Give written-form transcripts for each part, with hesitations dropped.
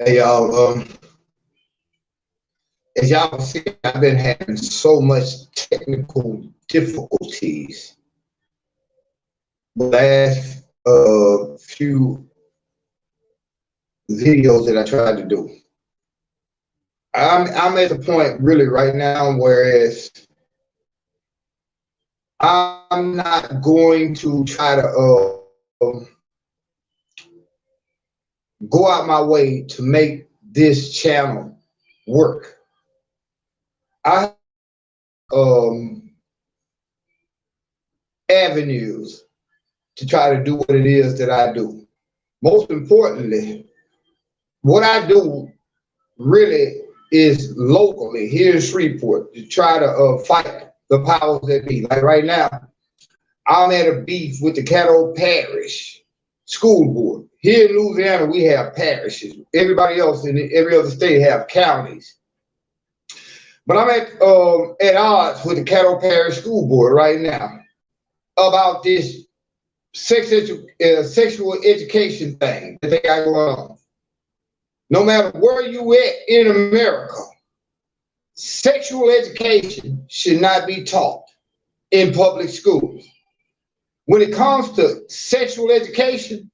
Hey y'all, as y'all see, I've been having so much technical difficulties the last few videos that I tried to do. I'm at the point really right now, whereas I'm not going to try to go out my way to make this channel work. I avenues to try to do what it is that I do. Most importantly, what I do really is locally here in Shreveport to try to fight the powers that be. Like right now, I'm at a beef with the Caddo Parish School Board. Here in Louisiana, we have parishes. Everybody else in every other state have counties. But I'm at odds with the Caddo Parish School Board right now about this sexual education thing that they got going on. No matter where you at in America, sexual education should not be taught in public schools. When it comes to sexual education,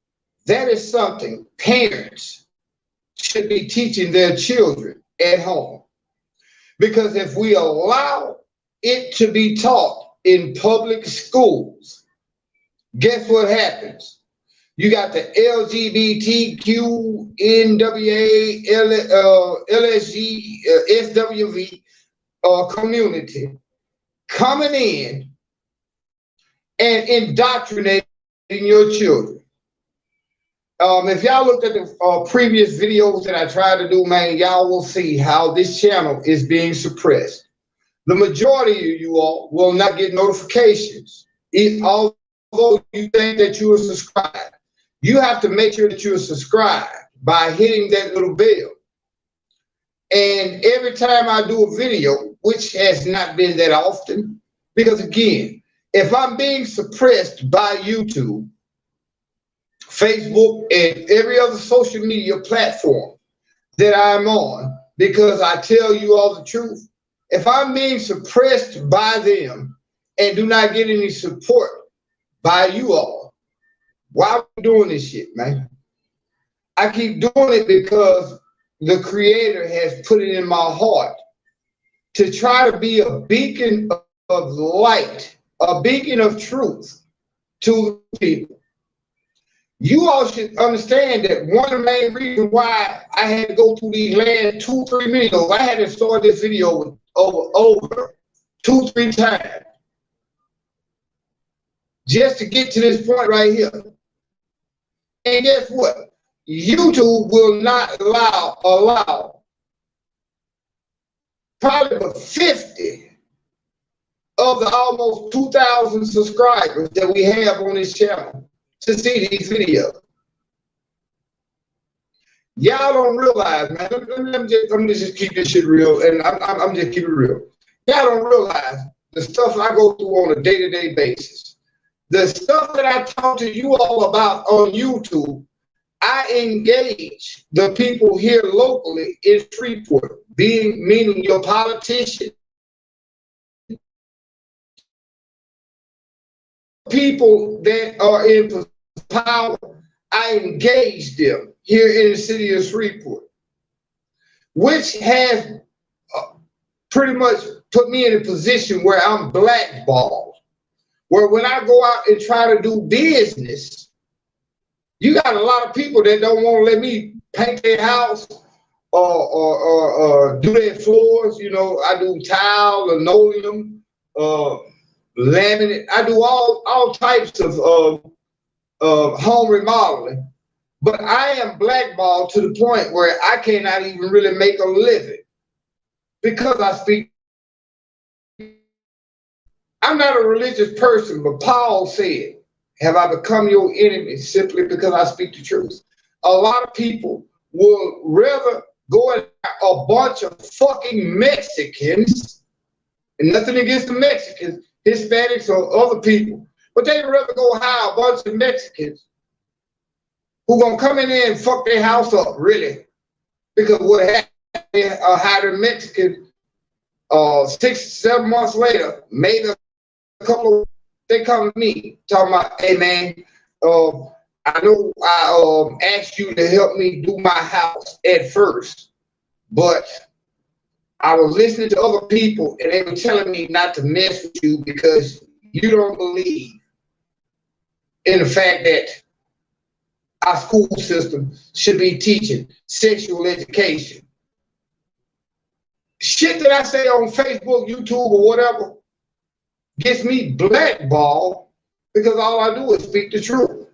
that is something parents should be teaching their children at home. Because if we allow it to be taught in public schools, guess what happens? You got the LGBTQ, NWA, LSG, SWV community coming in and indoctrinating your children. If y'all looked at the previous videos that I tried to do, man, y'all will see how this channel is being suppressed. The majority of you all will not get notifications. Although you think that you are subscribed, you have to make sure that you are subscribed by hitting that little bell. And every time I do a video, which has not been that often, because again, if I'm being suppressed by YouTube, Facebook, and every other social media platform that I'm on, because I tell you all the truth, if I'm being suppressed by them and do not get any support by you all, why are we doing this shit, man? I keep doing it because the Creator has put it in my heart to try to be a beacon of light, a beacon of truth to the people. You all should understand that one of the main reasons why I had to go through these last 2-3 videos, I had to start this video over 2-3 times just to get to this point right here. And guess what? YouTube will not allow probably about 50 of the almost 2,000 subscribers that we have on this channel to see these videos. Y'all don't realize, man. Let me just keep this shit real, and I'm just keeping it real. Y'all don't realize the stuff I go through on a day-to-day basis. The stuff that I talk to you all about on YouTube, I engage the people here locally in Shreveport, meaning your politicians, people that are in power. I engage them here in the city of Shreveport, which has pretty much put me in a position where I'm blackballed, where when I go out and try to do business, you got a lot of people that don't want to let me paint their house or do their floors. You know, I do tile, linoleum, laminate. I do all types of home remodeling, but I am blackballed to the point where I cannot even really make a living because I speak. I'm not a religious person, but Paul said, have I become your enemy simply because I speak the truth? A lot of people will rather go and a bunch of fucking Mexicans, and nothing against the Mexicans, Hispanics or other people, but they'd rather go hire a bunch of Mexicans who gonna come in there and fuck their house up, really, Because what happened, hired a Mexican 6, 7 months later, maybe a couple of, they come to me talking about, hey man, I know I asked you to help me do my house at first, but I was listening to other people and they were telling me not to mess with you because you don't believe in the fact that our school system should be teaching sexual education. Shit that I say on Facebook, YouTube, or whatever gets me blackballed because all I do is speak the truth.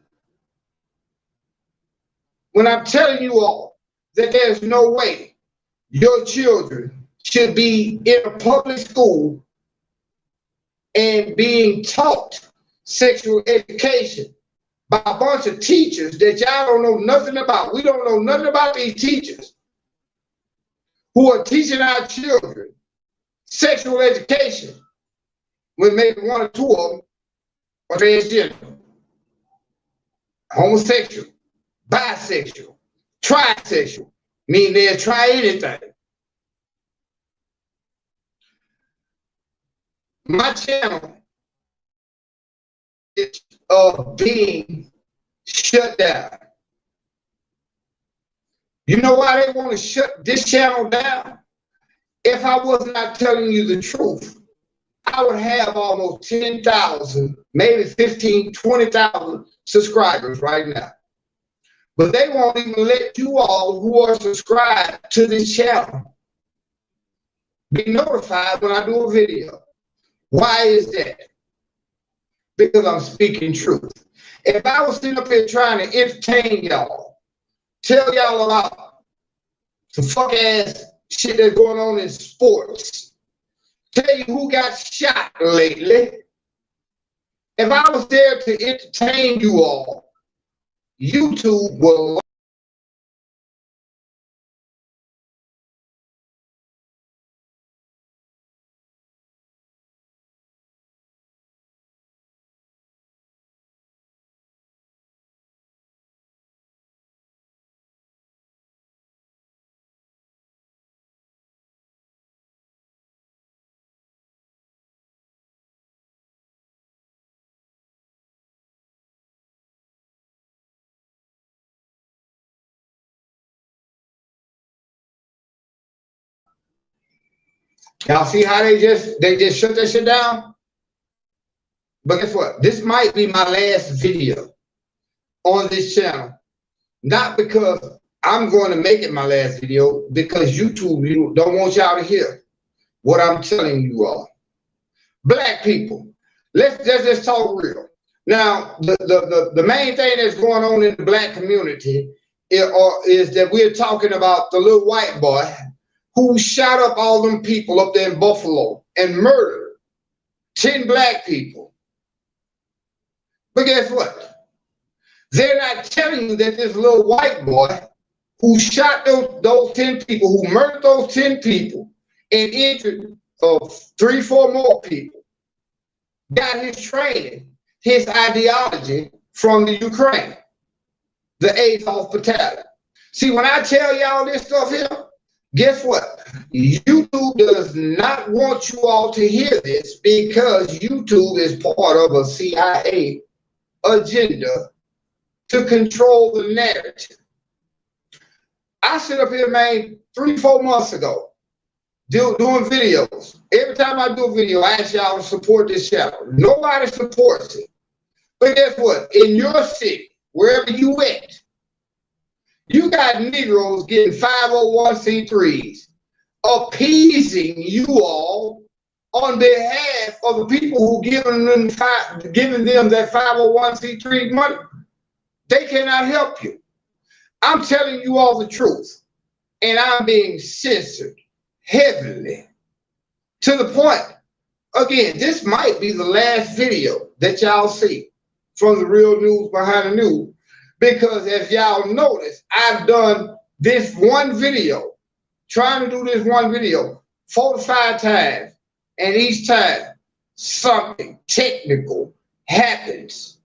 When I'm telling you all that there's no way your children should be in a public school and being taught sexual education by a bunch of teachers that y'all don't know nothing about. We don't know nothing about these teachers who are teaching our children sexual education when maybe one or two of them are transgender, homosexual, bisexual, trisexual, meaning they'll try anything. My channel is being shut down. You know why they want to shut this channel down? If I was not telling you the truth, I would have almost 10,000, maybe 15, 20,000 subscribers right now. But they won't even let you all who are subscribed to this channel be notified when I do a video. Why is that? Because I'm speaking truth. If I was sitting up here trying to entertain y'all, tell y'all about some fuck ass shit that's going on in sports, tell you who got shot lately, if I was there to entertain you all, YouTube will y'all see how they just shut that shit down? But guess what? This might be my last video on this channel. Not because I'm going to make it my last video, because YouTube don't want y'all to hear what I'm telling you all. Black people, let's just talk real. Now, the main thing that's going on in the black community is that we're talking about the little white boy who shot up all them people up there in Buffalo and murdered 10 black people. But guess what? They're not telling you that this little white boy who shot those 10 people, who murdered those 10 people and injured 3, 4 more people, got his training, his ideology from the Ukraine, the 8th Battalion. See, when I tell y'all this stuff here, guess what? YouTube does not want you all to hear this because YouTube is part of a CIA agenda to control the narrative. I sit up here, man, 3, 4 months ago, doing videos. Every time I do a video, I ask y'all to support this channel. Nobody supports it. But guess what? In your city, wherever you at, you got Negroes getting 501c3s, appeasing you all on behalf of the people who giving them that 501c3 money. They cannot help you. I'm telling you all the truth, and I'm being censored heavily to the point. Again, this might be the last video that y'all see from the Real News Behind the News, because as y'all notice, I've done this one video, trying to do this one video 4 to 5 times, and each time something technical happens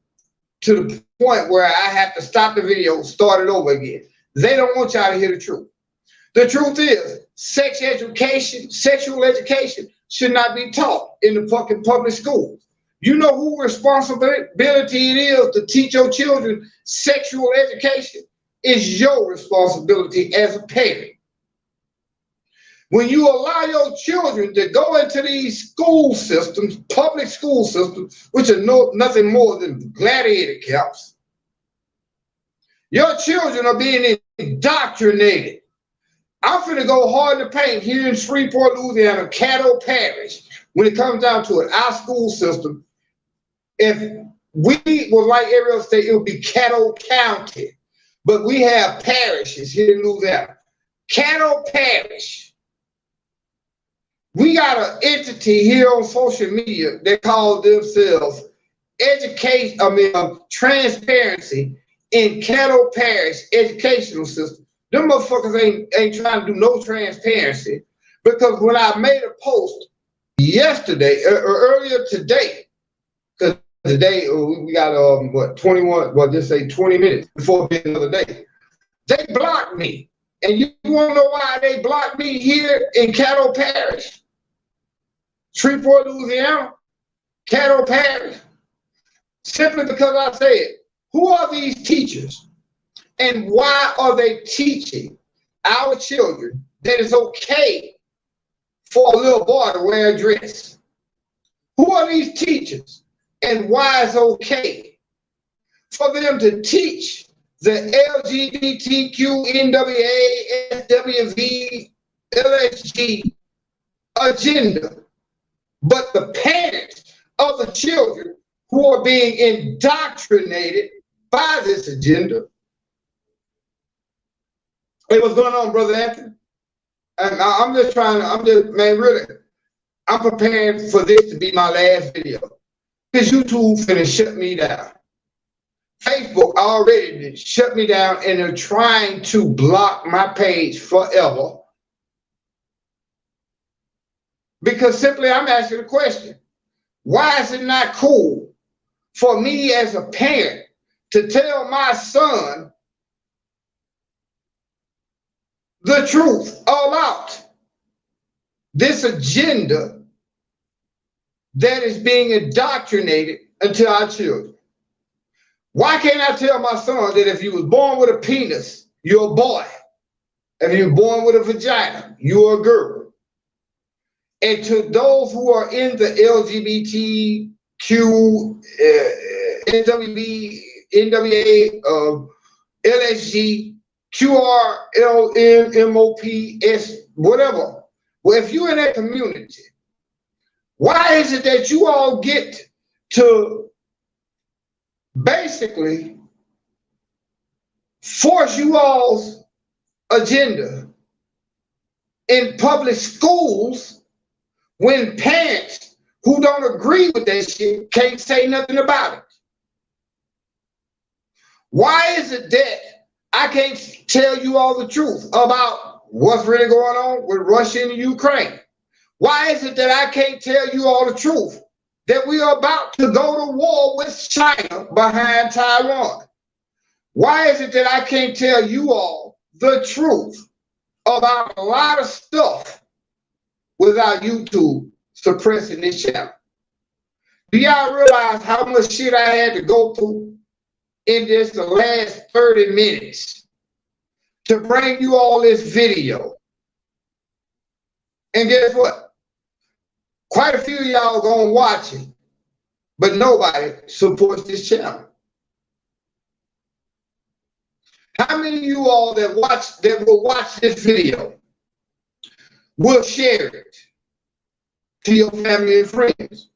to the point where I have to stop the video, start it over again. They don't want y'all to hear the truth. The truth is, sexual education should not be taught in the fucking public schools. You know who responsibility it is to teach your children sexual education? It's your responsibility as a parent. When you allow your children to go into these school systems, public school systems, which are nothing more than gladiator camps, your children are being indoctrinated. I'm finna go hard to paint here in Shreveport, Louisiana, Caddo Parish. When it comes down to it, our school system, if we was like every other state, it would be Caddo County. But we have parishes here in Louisiana. Caddo Parish. We got an entity here on social media that calls themselves Transparency in Caddo Parish Educational System. Them motherfuckers ain't trying to do no transparency, because when I made a post yesterday or earlier today, because today we got 21, well, just say 20 minutes before the other day, they blocked me. And you want to know why they blocked me here in Caddo Parish, Shreveport, Louisiana, Caddo Parish? Simply because I said, who are these teachers? And why are they teaching our children that it's okay for a little boy to wear a dress? Who are these teachers? And why it's okay for them to teach the LGBTQ, NWA, SWV, LSG agenda, but the parents of the children who are being indoctrinated by this agenda? Hey, what's going on, Brother Anthony? And I'm preparing for this to be my last video, because YouTube finna shut me down. Facebook already shut me down, and they're trying to block my page forever. Because simply I'm asking a question. Why is it not cool for me as a parent to tell my son the truth about this agenda that is being indoctrinated into our children? Why can't I tell my son that if you was born with a penis, you're a boy? If you're born with a vagina, you're a girl? And to those who are in the LGBTQ, NWB, NWA, LSG, QRLN, MOPS, whatever. Well, if you're in that community, why is it that you all get to basically force you all's agenda in public schools when parents who don't agree with that shit can't say nothing about it? Why is it that I can't tell you all the truth about what's really going on with Russia and Ukraine? Why is it that I can't tell you all the truth that we are about to go to war with China behind Taiwan? Why is it that I can't tell you all the truth about a lot of stuff without YouTube suppressing this channel? Do y'all realize how much shit I had to go through in just the last 30 minutes to bring you all this video? And guess what? Quite a few of y'all gonna watch it, but nobody supports this channel. How many of you all that will watch this video will share it to your family and friends?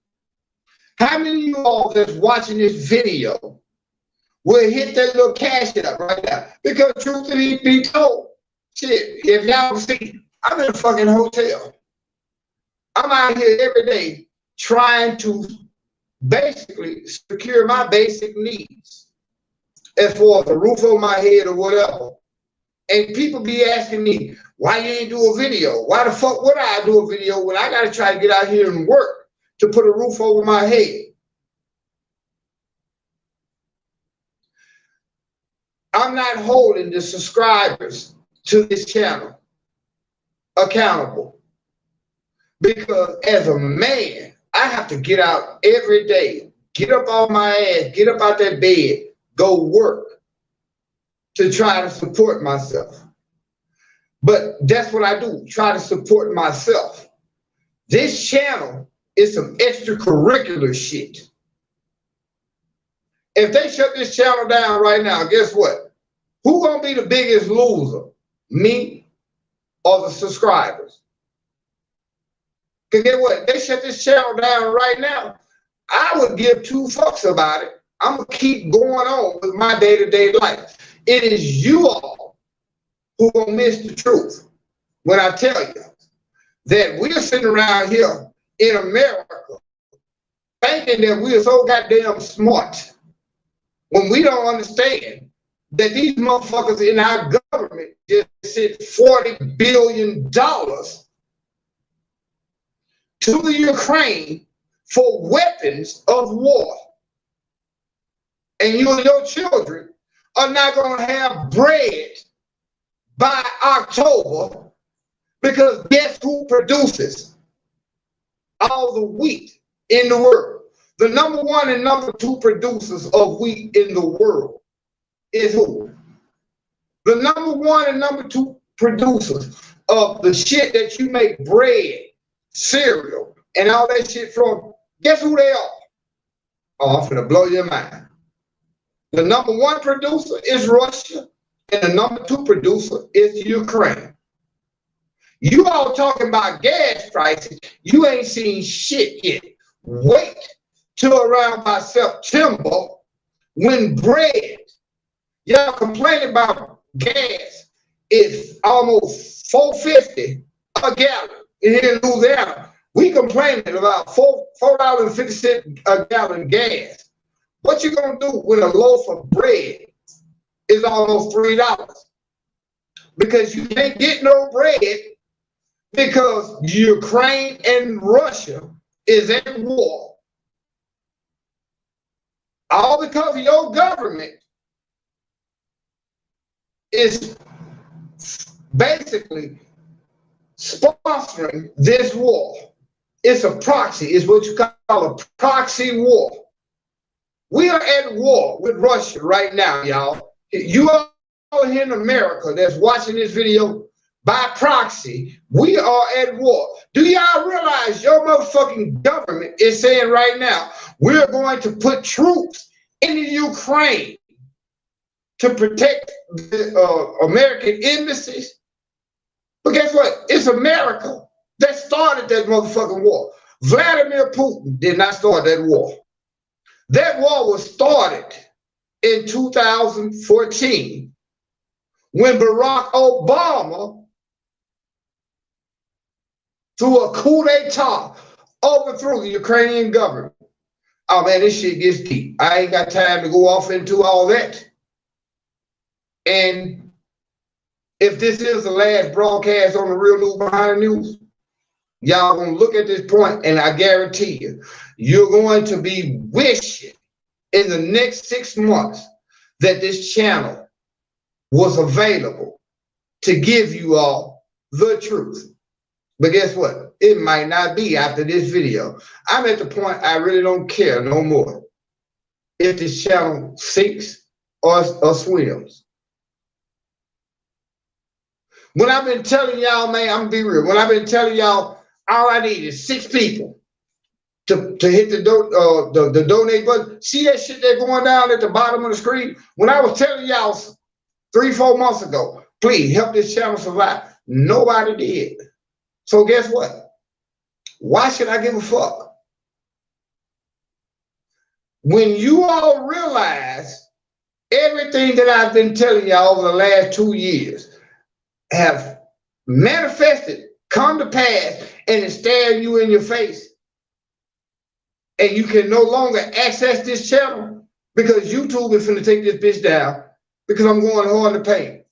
How many of you all that's watching this video will hit that little cash up right now? Because truth be told, shit, if y'all see, I'm in a fucking hotel. I'm out here every day trying to basically secure my basic needs, as far as a roof over my head or whatever. And people be asking me, why you ain't do a video? Why the fuck would I do a video when I gotta try to get out here and work to put a roof over my head? I'm not holding the subscribers to this channel accountable. Because as a man, I have to get out every day, get up on my ass, get up out that bed, go work to try to support myself. But that's what I do, try to support myself. This channel is some extracurricular shit. If they shut this channel down right now, guess what? Who gonna be the biggest loser? Me or the subscribers? Because guess what? They shut this channel down right now. I would give two fucks about it. I'm gonna keep going on with my day-to-day life. It is you all who gonna miss the truth when I tell you that we're sitting around here in America thinking that we are so goddamn smart when we don't understand that these motherfuckers in our government just sent $40 billion to the Ukraine for weapons of war. And you and your children are not going to have bread by October because guess who produces all the wheat in the world? The number one and number two producers of wheat in the world is who? The number one and number two producers of the shit that you make bread, cereal, and all that shit from, guess who they are? Oh, I'm finna blow your mind. The number one producer is Russia, and the number two producer is Ukraine. You all talking about gas prices, you ain't seen shit yet. Wait till around by September when bread, y'all complaining about gas, is almost $4.50 a gallon here in Louisiana. We complaining about $4.50 a gallon gas. What you gonna do when a loaf of bread is almost $3? Because you can't get no bread because Ukraine and Russia is at war. All because your government is basically sponsoring this war. It's a proxy, it's what you call a proxy war. We are at war with Russia right now, y'all. You all here in America that's watching this video, by proxy, we are at war. Do y'all realize your motherfucking government is saying right now, we're going to put troops in the Ukraine to protect the American embassies? But guess what? It's America that started that motherfucking war. Vladimir Putin did not start that war. That war was started in 2014 when Barack Obama, through a coup d'etat, overthrew the Ukrainian government. Oh man, this shit gets deep. I ain't got time to go off into all that. And if this is the last broadcast on the Real News Behind the News, y'all gonna look at this point and I guarantee you, you're going to be wishing in the next 6 months that this channel was available to give you all the truth. But guess what? It might not be after this video. I'm at the point I really don't care no more if this channel sinks or swims. When I've been telling y'all, man, I'm gonna be real. When I've been telling y'all, all I need is 6 people to hit the donate button. See that shit that's going down at the bottom of the screen? When I was telling y'all 3-4 months ago, please help this channel survive, nobody did. So guess what? Why should I give a fuck? When you all realize everything that I've been telling y'all over the last 2 years have manifested, come to pass, and it's staring you in your face, and you can no longer access this channel because YouTube is finna take this bitch down because I'm going hard to paint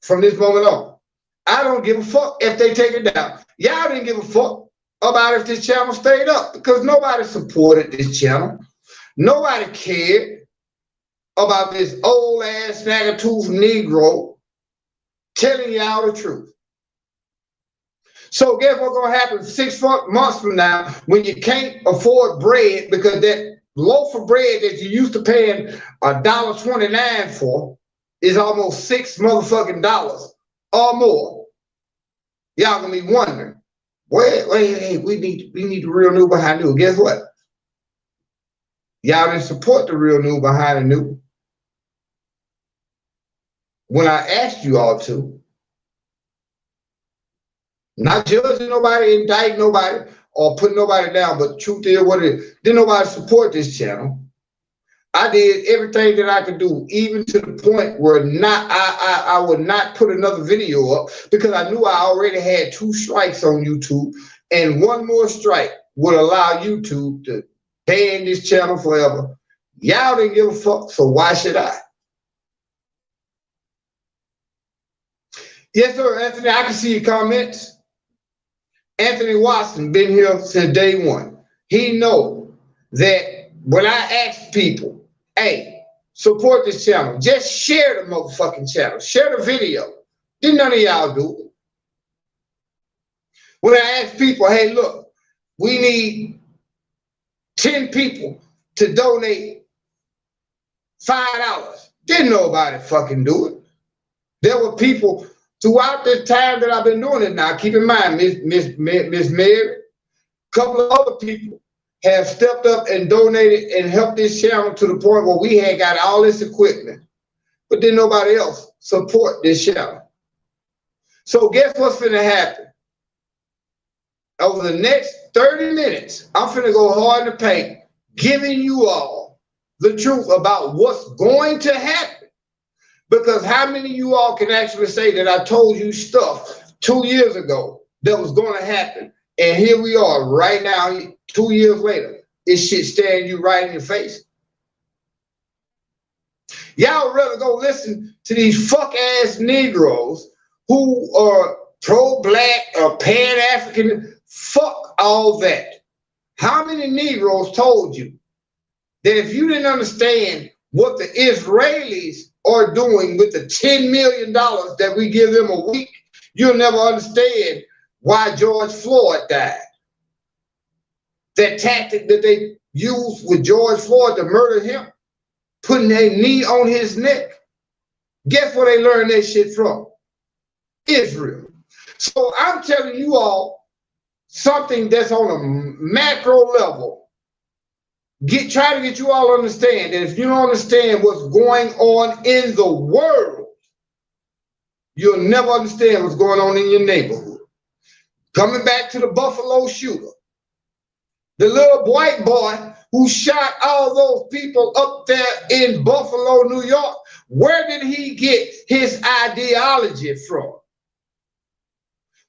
from this moment on. I don't give a fuck if they take it down. Y'all didn't give a fuck about if this channel stayed up because nobody supported this channel. Nobody cared about this old ass snagger-tooth Negro telling y'all the truth. So guess what's gonna happen 6 months from now when you can't afford bread because that loaf of bread that you used to paying $1.29 for is almost $6 or more. Y'all gonna be wondering, wait, we need the real new behind new. Guess what? Y'all didn't support the real new behind the new when I asked you all to. Not judging nobody, indicting nobody, or putting nobody down, but the truth is what it is. Didn't nobody support this channel. I did everything that I could do, even to the point where I would not put another video up because I knew I already had 2 strikes on YouTube, and one more strike would allow YouTube to ban this channel forever. Y'all didn't give a fuck, so why should I? Yes, sir, Anthony, I can see your comments. Anthony Watson been here since day one. He know that when I ask people, hey, support this channel, just share the motherfucking channel, share the video. Didn't none of y'all do it. When I ask people, hey, look, we need 10 people to donate $5. Didn't nobody fucking do it. There were people throughout the time that I've been doing it now. Keep in mind, Miss Mary, a couple of other people have stepped up and donated and helped this channel to the point where we had got all this equipment, but then nobody else support this channel. So guess what's finna happen? Over the next 30 minutes, I'm finna go hard in the paint, giving you all the truth about what's going to happen. Because how many of you all can actually say that I told you stuff 2 years ago that was going to happen? And here we are right now, 2 years later. This shit staring you right in your face. Y'all rather go listen to these fuck-ass Negroes who are pro-black or pan-African. Fuck all that. How many Negroes told you that if you didn't understand what the Israelis are doing with the $10 million that we give them a week, you'll never understand why George Floyd died. That tactic that they used with George Floyd to murder him, putting a knee on his neck. Guess where they learned that shit from? Israel. So I'm telling you all something that's on a macro level. Try to get you all to understand that if you don't understand what's going on in the world, you'll never understand what's going on in your neighborhood. Coming back to the Buffalo shooter, the little white boy who shot all those people up there in Buffalo, New York, where did he get his ideology from?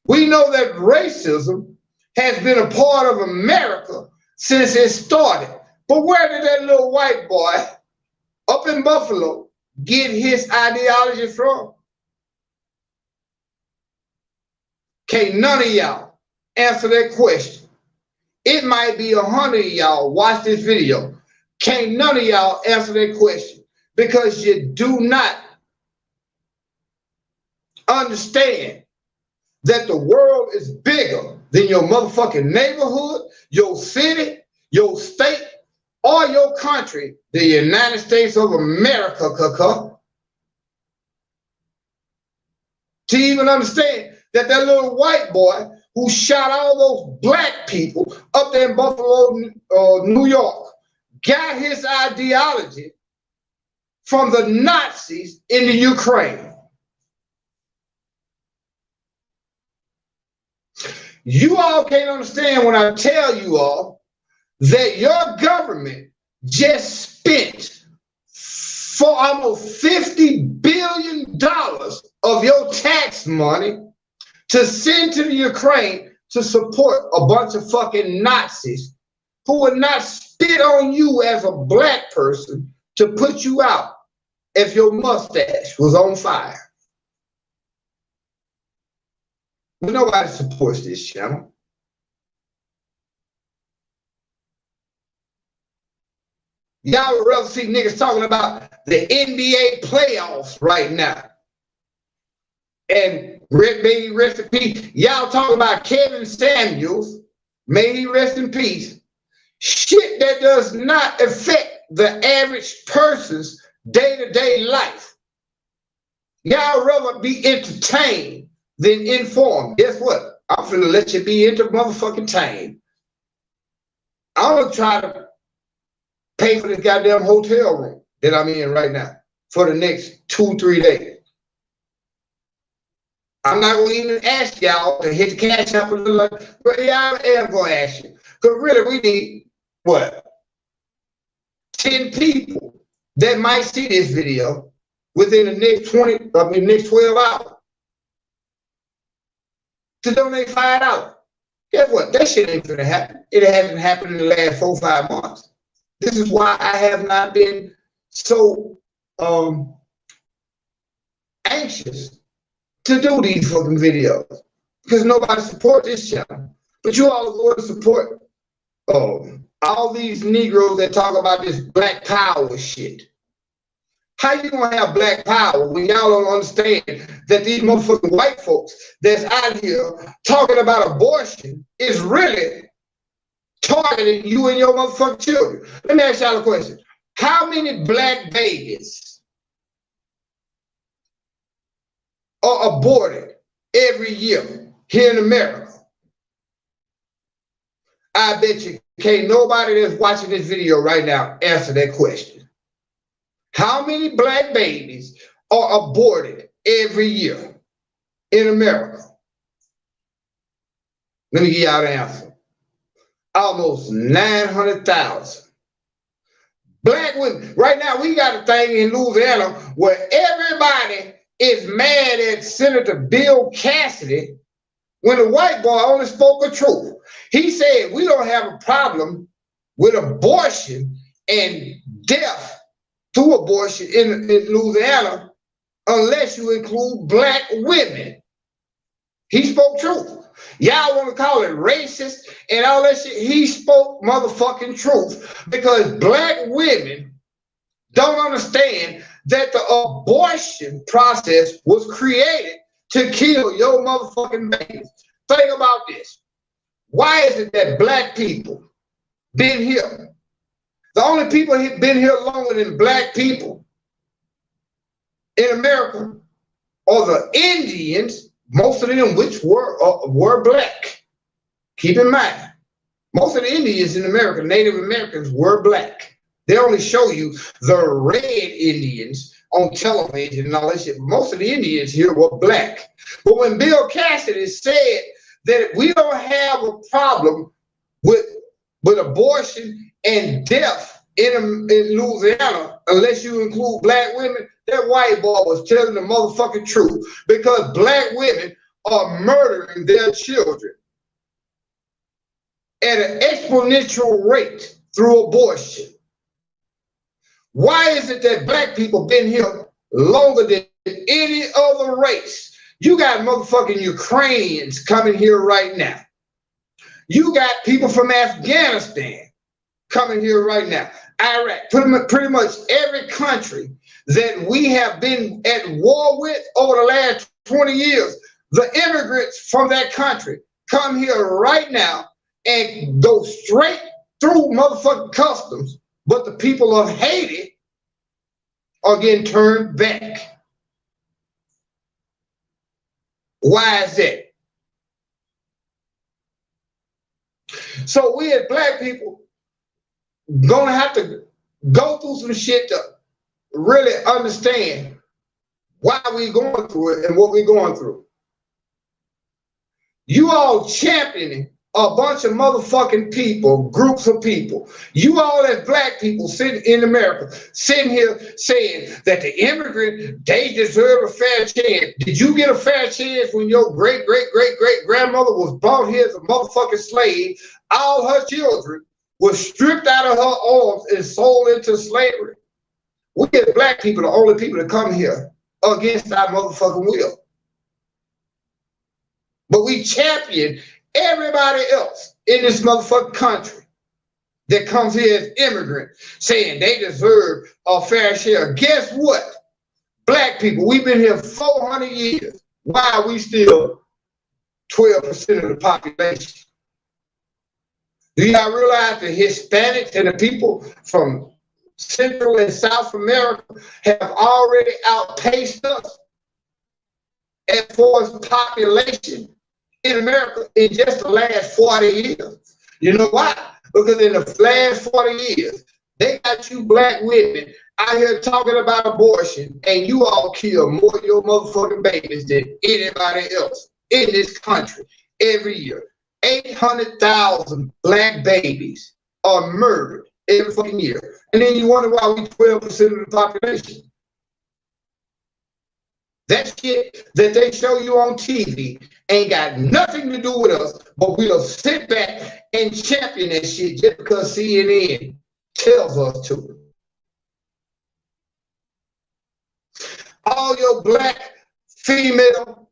We know that racism has been a part of America since it started. But where did that little white boy up in Buffalo get his ideology from? Can't none of y'all answer that question. It might be 100 of y'all watch this video. Can't none of y'all answer that question because you do not understand that the world is bigger than your motherfucking neighborhood, your city, your state, or your country, the United States of America. To even understand that little white boy who shot all those black people up there in Buffalo, New York, got his ideology from the Nazis in the Ukraine. You all can't understand when I tell you all that your government just spent for almost $50 billion of your tax money to send to the Ukraine to support a bunch of fucking Nazis who would not spit on you as a black person to put you out if your mustache was on fire. But nobody supports this channel. Y'all would rather see niggas talking about the NBA playoffs right now and Red Baby, rest in peace. Y'all talking about Kevin Samuels, may he rest in peace. Shit that does not affect the average person's day-to-day life. Y'all rather be entertained than informed. Guess what? I'm finna let you be motherfucking tamed. I'm gonna try to pay for this goddamn hotel room that I'm in right now for the next 2-3 days. I'm not gonna even ask y'all to hit the cash up a little, but yeah, I am gonna ask you. Because really, we need what? 10 people that might see this video within the next 12 hours to donate $5. Guess what? That shit ain't gonna happen. It hasn't happened in the last 4 or 5 months. This is why I have not been so anxious to do these fucking videos, because nobody support this channel. But you all are going to support all these Negroes that talk about this black power shit. How you gonna have black power when y'all don't understand that these motherfucking white folks that's out here talking about abortion is really targeting you and your motherfucking children? Let me ask y'all a question. How many black babies are aborted every year here in America? I bet you can't nobody that's watching this video right now answer that question. How many black babies are aborted every year in America? Let me give y'all the answer. Almost 900,000. Black women. Right now, we got a thing in Louisiana where everybody is mad at Senator Bill Cassidy when the white boy only spoke the truth. He said we don't have a problem with abortion and death through abortion in Louisiana unless you include black women. He spoke truth. Y'all want to call it racist and all that shit. He spoke motherfucking truth, because black women don't understand that the abortion process was created to kill your motherfucking babies. Think about this. Why is it that black people been here? The only people who've been here longer than black people in America are the Indians, most of them which were black. Keep in mind, most of the Indians in America, Native Americans, were black. They only show you the red Indians on television and all that shit. Most of the Indians here were black. But when Bill Cassidy said that we don't have a problem with abortion and death in Louisiana unless you include black women, that white boy was telling the motherfucking truth, because black women are murdering their children at an exponential rate through abortion. Why is it that black people been here longer than any other race? You got motherfucking Ukrainians coming here right now. You got people from Afghanistan coming here right now. Iraq, pretty much every country that we have been at war with over the last 20 years, the immigrants from that country come here right now and go straight through motherfucking customs, but the people of Haiti are getting turned back. Why is that? So we as black people gonna have to go through some shit to really understand why we going through it and what we're going through. You all championing a bunch of motherfucking people, groups of people. You all as black people sitting in America, sitting here saying that the immigrant, they deserve a fair chance. Did you get a fair chance when your great, great, great, great grandmother was brought here as a motherfucking slave? All her children were stripped out of her arms and sold into slavery. We as black people, the only people that come here against our motherfucking will. But we champion everybody else in this motherfucking country that comes here as immigrants, saying they deserve a fair share. Guess what? Black people, we've been here 400 years. why are we still 12% of the population? Do y'all realize the Hispanics and the people from Central and South America have already outpaced us as far as population in America in just the last 40 years? You know why? Because in the last 40 years, they got you black women out here talking about abortion, and you all kill more of your motherfucking babies than anybody else in this country every year. 800,000 black babies are murdered every fucking year. And then you wonder why we 12% of the population. That shit that they show you on TV ain't got nothing to do with us, but we'll sit back and champion that shit just because CNN tells us to. All your black female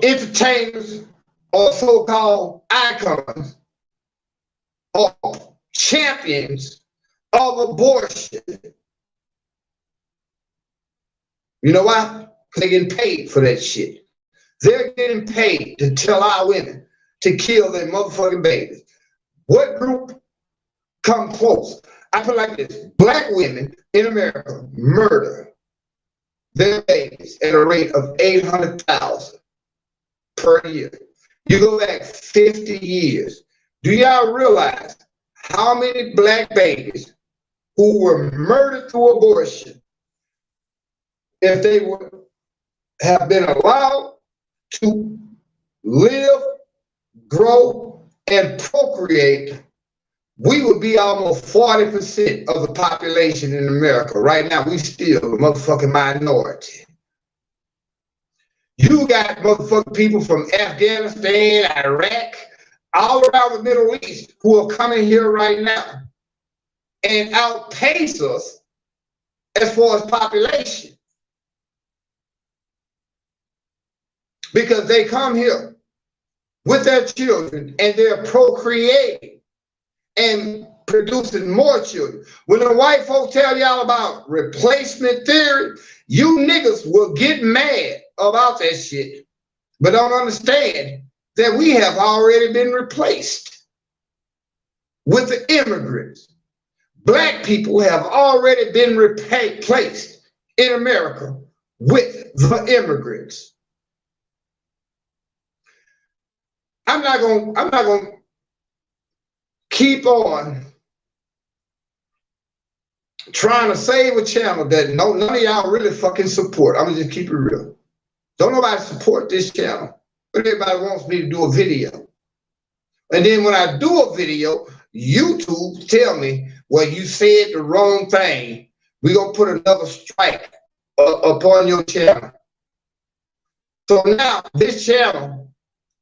entertainers or so-called icons or champions of abortion. You know why? Because they're getting paid for that shit. They're getting paid to tell our women to kill their motherfucking babies. What group come close? I put it like this. Black women in America murder their babies at a rate of 800,000 per year. You go back 50 years. Do y'all realize how many black babies who were murdered through abortion, if they would have been allowed to live, grow, and procreate, we would be almost 40% of the population in America. Right now, we still a motherfucking minority. You got motherfucking people from Afghanistan, Iraq, all around the Middle East who are coming here right now and outpace us as far as population. Because they come here with their children and they're procreating and producing more children. When the white folks tell y'all about replacement theory, you niggas will get mad about that shit, but don't understand that we have already been replaced with the immigrants. Black people have already been replaced in America with the immigrants. I'm not gonna keep on trying to save a channel that none of y'all really fucking support. I'm gonna just keep it real. Don't nobody support this channel, but everybody wants me to do a video. And then when I do a video, YouTube tell me, well, you said the wrong thing. We're gonna put another strike upon your channel. So now this channel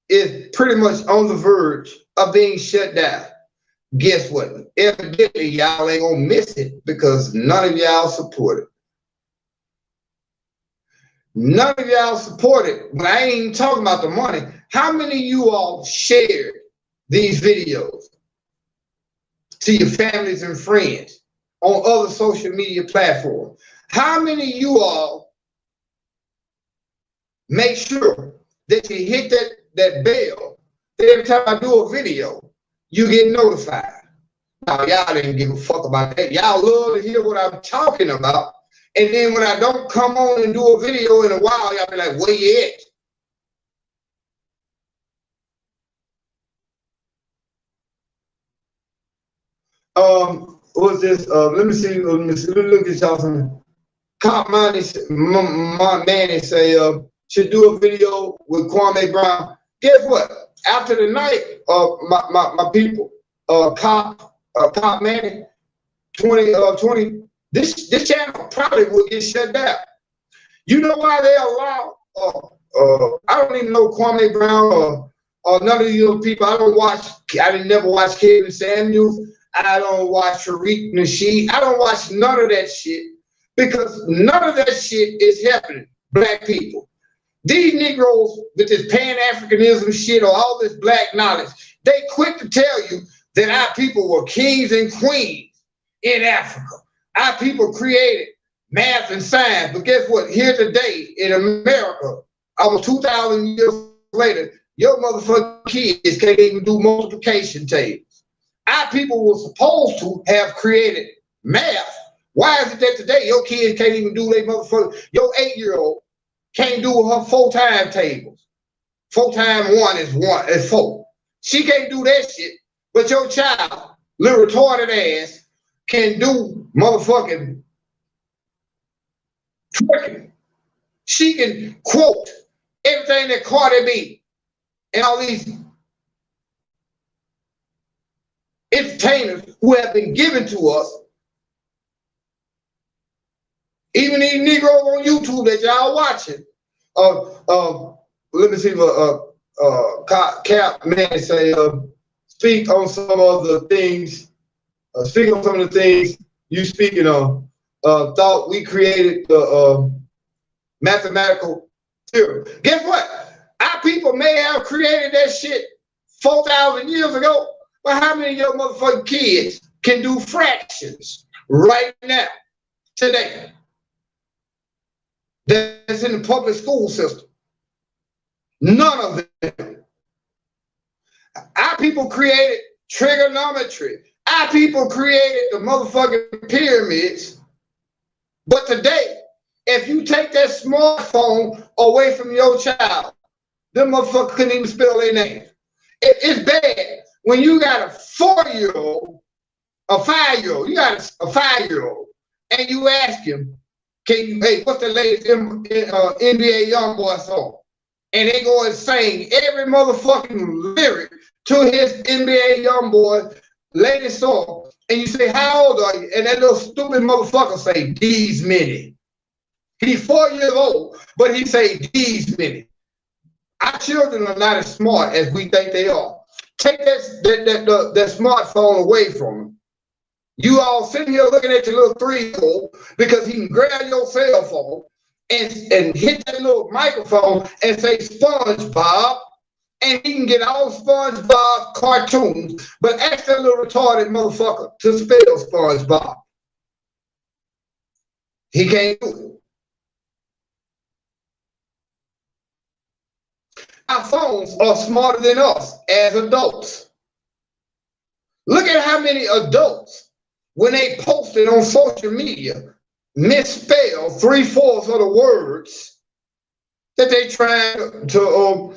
is pretty much on the verge of being shut down. Guess what? Evidently, y'all ain't gonna miss it because none of y'all support it. None of y'all support it. But I ain't even talking about the money. How many of you all shared these videos to your families and friends on other social media platforms? How many of you all make sure that you hit that bell that every time I do a video, you get notified? Now, y'all didn't give a fuck about that. Y'all love to hear what I'm talking about. And then when I don't come on and do a video in a while, y'all be like, where you at? What's this? Let me see. Let me look at y'all something. Cop Manny say, should do a video with Kwame Brown. Guess what? After the night, my people, Cop Manny, 2020, this channel probably will get shut down. You know why they allow, I don't even know Kwame Brown or none of these other people. I didn't never watch Kevin Samuels. I don't watch Tariq Nasheed. I don't watch none of that shit because none of that shit is helping black people. These Negroes with this Pan-Africanism shit or all this black knowledge, they quick to tell you that our people were kings and queens in Africa. Our people created math and science. But guess what? Here today in America, almost 2,000 years later, your motherfucking kids can't even do multiplication tables. Our people were supposed to have created math. Why is it that today your kids can't even do their motherfucking, your 8-year-old can't do her 4-time tables. 4 times 1 is 4. She can't do that shit, but your child, little retarded ass, can do motherfucking twerking. She can quote everything that Cardi B and all these entertainers who have been given to us. Even these Negroes on YouTube that y'all watching. Let me see what Cap man say. Speak on some of the things. Speak on some of the things you speaking on. Thought we created the mathematical theorem. Guess what? Our people may have created that shit 4,000 years ago, but how many of your motherfucking kids can do fractions right now, today? That's in the public school system. None of them. Our people created trigonometry. Our people created the motherfucking pyramids. But today, if you take that smartphone away from your child, them motherfuckers couldn't even spell their name. It's bad when you got a 4-year-old, a 5-year-old, you got a 5-year-old, and you ask him, hey, what's the latest NBA YoungBoy song? And they go and sing every motherfucking lyric to his NBA YoungBoy latest song. And you say, how old are you? And that little stupid motherfucker say, these many. He's 4 years old, but he say, these many. Our children are not as smart as we think they are. Take that smartphone away from them. You all sitting here looking at your little 3-year-old because he can grab your cell phone and hit that little microphone and say SpongeBob, and he can get all SpongeBob cartoons, but ask that little retarded motherfucker to spell SpongeBob. He can't do it. Our phones are smarter than us as adults. Look at how many adults, when they post it on social media, misspell 3/4 of the words that they trying to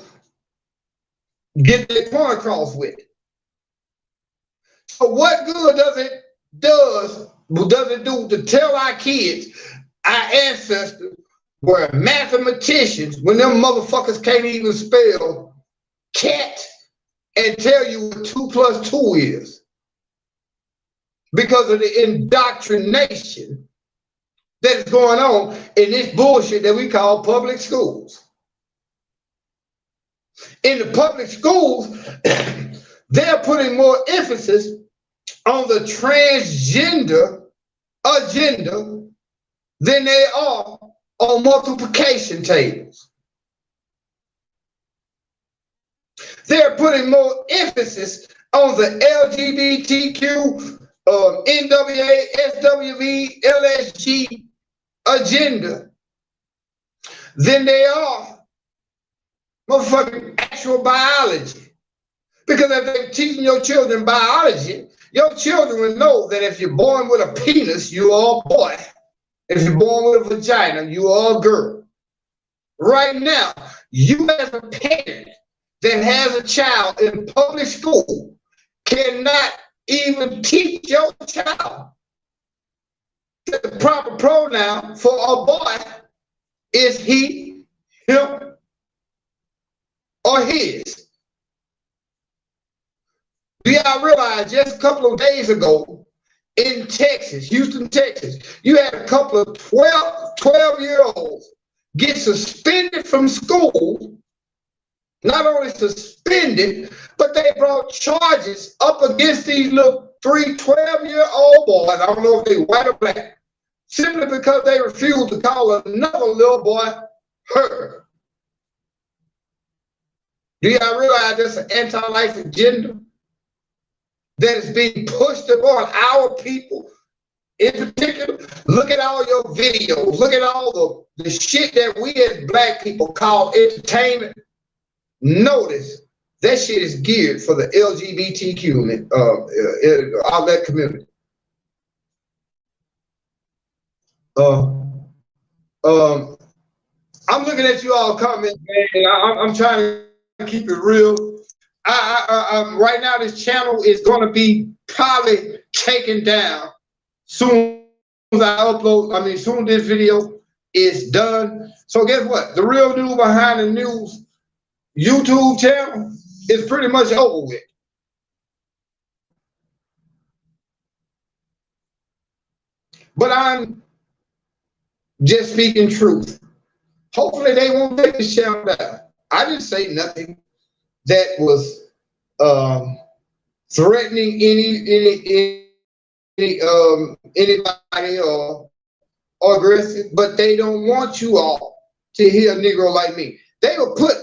get their point across with. So what good does it do to tell our kids, our ancestors were mathematicians, when them motherfuckers can't even spell cat and tell you what 2 + 2 is? Because of the indoctrination that is going on in this bullshit that we call public schools. In the public schools, they're putting more emphasis on the transgender agenda than they are on multiplication tables. They're putting more emphasis on the LGBTQ, NWA, SWV, LSG agenda than they are motherfucking actual biology. Because if they're teaching your children biology, your children will know that if you're born with a penis, you are a boy. If you're born with a vagina, you are a girl. Right now, you as a parent that has a child in public school cannot even teach your child that the proper pronoun for a boy is he, him, or his. Do y'all realize just a couple of days ago in Texas, Houston, Texas, you had a couple of 12-year-olds get suspended from school. Not only suspended, but they brought charges up against these little 12-year-old boys. I don't know if they white or black, simply because they refused to call another little boy her. Do y'all realize that's an anti-life agenda that is being pushed upon our people in particular? Look at all your videos. Look at all the shit that we as black people call entertainment. Notice that shit is geared for the LGBTQ outlet community. I'm looking at you all comments, man. I'm trying to keep it real. Right now, this channel is going to be probably taken down soon as I upload. I mean, soon this video is done. So guess what? The Real News Behind the News YouTube channel is pretty much over with. But I'm just speaking truth. Hopefully they won't take the channel down. I didn't say nothing that was threatening anybody or aggressive, but they don't want you all to hear a Negro like me. They will put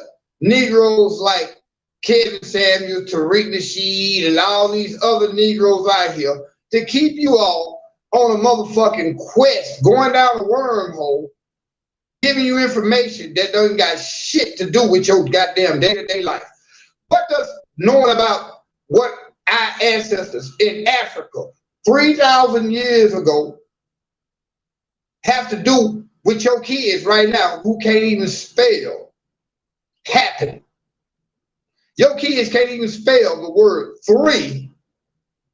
Negroes like Kevin Samuel, Tariq Nasheed, and all these other Negroes out here to keep you all on a motherfucking quest, going down a wormhole, giving you information that doesn't got shit to do with your goddamn day-to-day life. What does knowing about what our ancestors in Africa 3,000 years ago have to do with your kids right now who can't even spell happen? Your kids can't even spell the word three,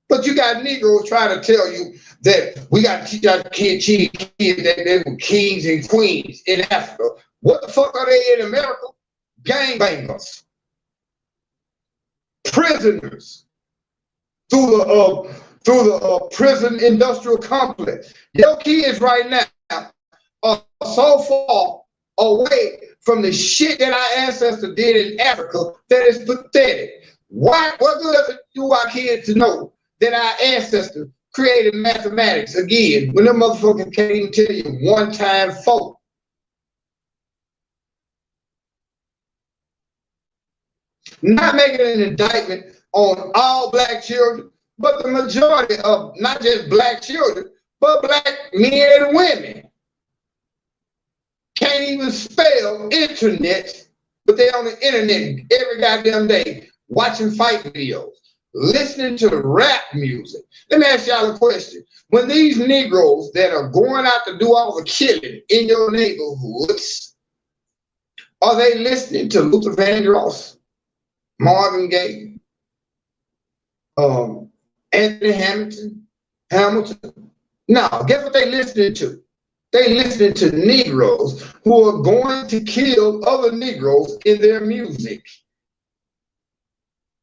but you got Negroes trying to tell you that we got to teach our kids that they were kings and queens in Africa. What the fuck are they in America? Gangbangers, prisoners through the prison industrial complex. Your kids right now are so far away from the shit that our ancestors did in Africa that is pathetic. What good does it do our kids to know that our ancestors created mathematics again when them motherfuckers can't even tell you 1 times 4? Not making an indictment on all black children, but the majority of not just black children, but black men and women can't even spell internet, but they on the internet every goddamn day, watching fight videos, listening to rap music. Let me ask y'all a question. When these Negroes that are going out to do all the killing in your neighborhoods, are they listening to Luther Vandross, Marvin Gaye, Anthony Hamilton? No, guess what they listening to? They listening to Negroes who are going to kill other Negroes in their music.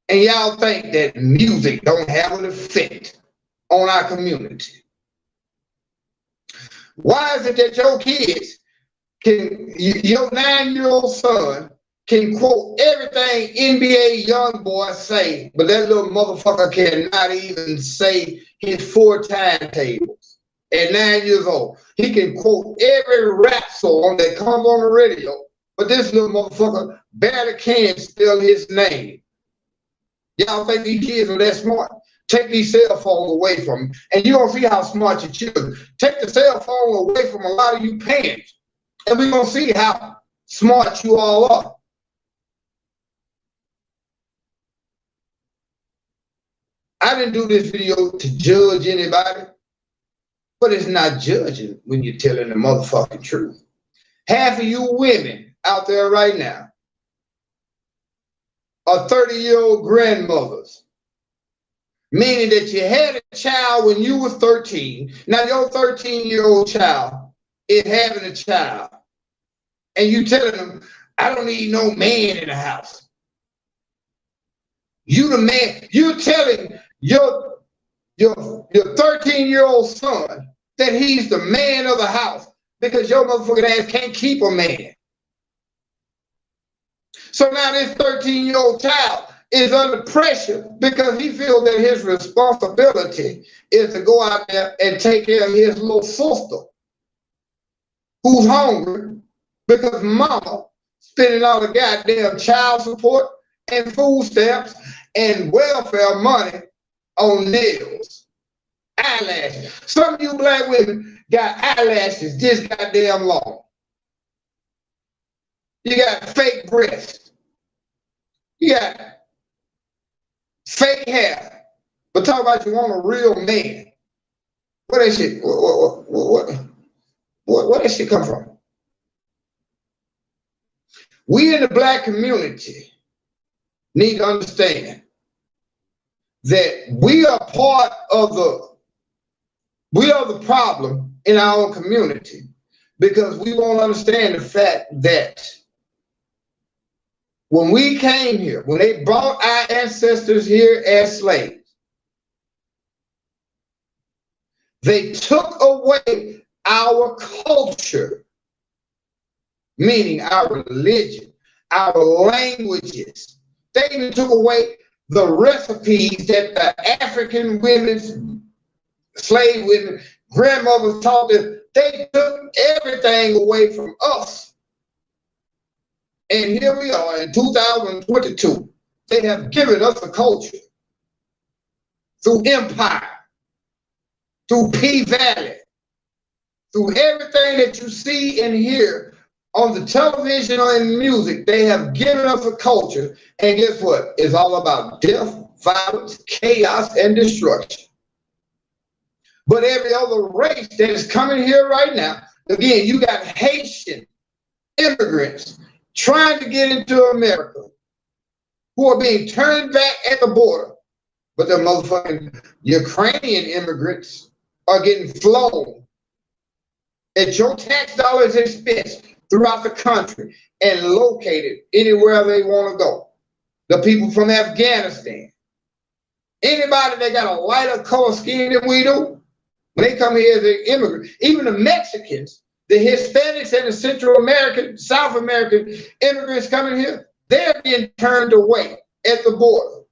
And y'all think that music don't have an effect on our community. Why is it that your kids your 9-year-old son can quote everything NBA YoungBoy say, but that little motherfucker cannot even say his 4 timetables? At 9 years old, he can quote every rap song that comes on the radio, but this little motherfucker barely can spell his name. Y'all think these kids are that smart? Take these cell phones away from them, and you're gonna see how smart your children. Take the cell phone away from a lot of you parents, and we're gonna see how smart you all are. I didn't do this video to judge anybody, but it's not judging when you're telling the motherfucking truth. Half of you women out there right now are 30-year-old grandmothers, meaning that you had a child when you were 13. Now your 13-year-old child is having a child, and you telling them, I don't need no man in the house. You the man. You're telling your 13-year-old son that he's the man of the house because your motherfucking ass can't keep a man. So now this 13-year-old child is under pressure because he feels that his responsibility is to go out there and take care of his little sister who's hungry because mama spending all the goddamn child support and food stamps and welfare money on nails. Eyelashes. Some of you black women got eyelashes this goddamn long. You got fake breasts. You got fake hair. But talk about you want a real man. Where that shit? Where that shit come from? We in the black community need to understand that we are part of the problem in our own community, because we won't understand the fact that when we came here, when they brought our ancestors here as slaves, they took away our culture, meaning our religion, our languages. They even took away the recipes that the African women, slave women, grandmothers taught them. They took everything away from us. And here we are in 2022. They have given us a culture through empire, through P-Valley, through everything that you see and hear on the television or in music. They have given us a culture, and guess what? It's all about death, violence, chaos, and destruction. But every other race that is coming here right now, again, you got Haitian immigrants trying to get into America who are being turned back at the border, but the motherfucking Ukrainian immigrants are getting flown at your tax dollars expense throughout the country and located anywhere they want to go. The people from Afghanistan, anybody that got a lighter color skin than we do, when they come here as an immigrant, even the Mexicans, the Hispanics and the Central American, South American immigrants coming here, they're being turned away at the border.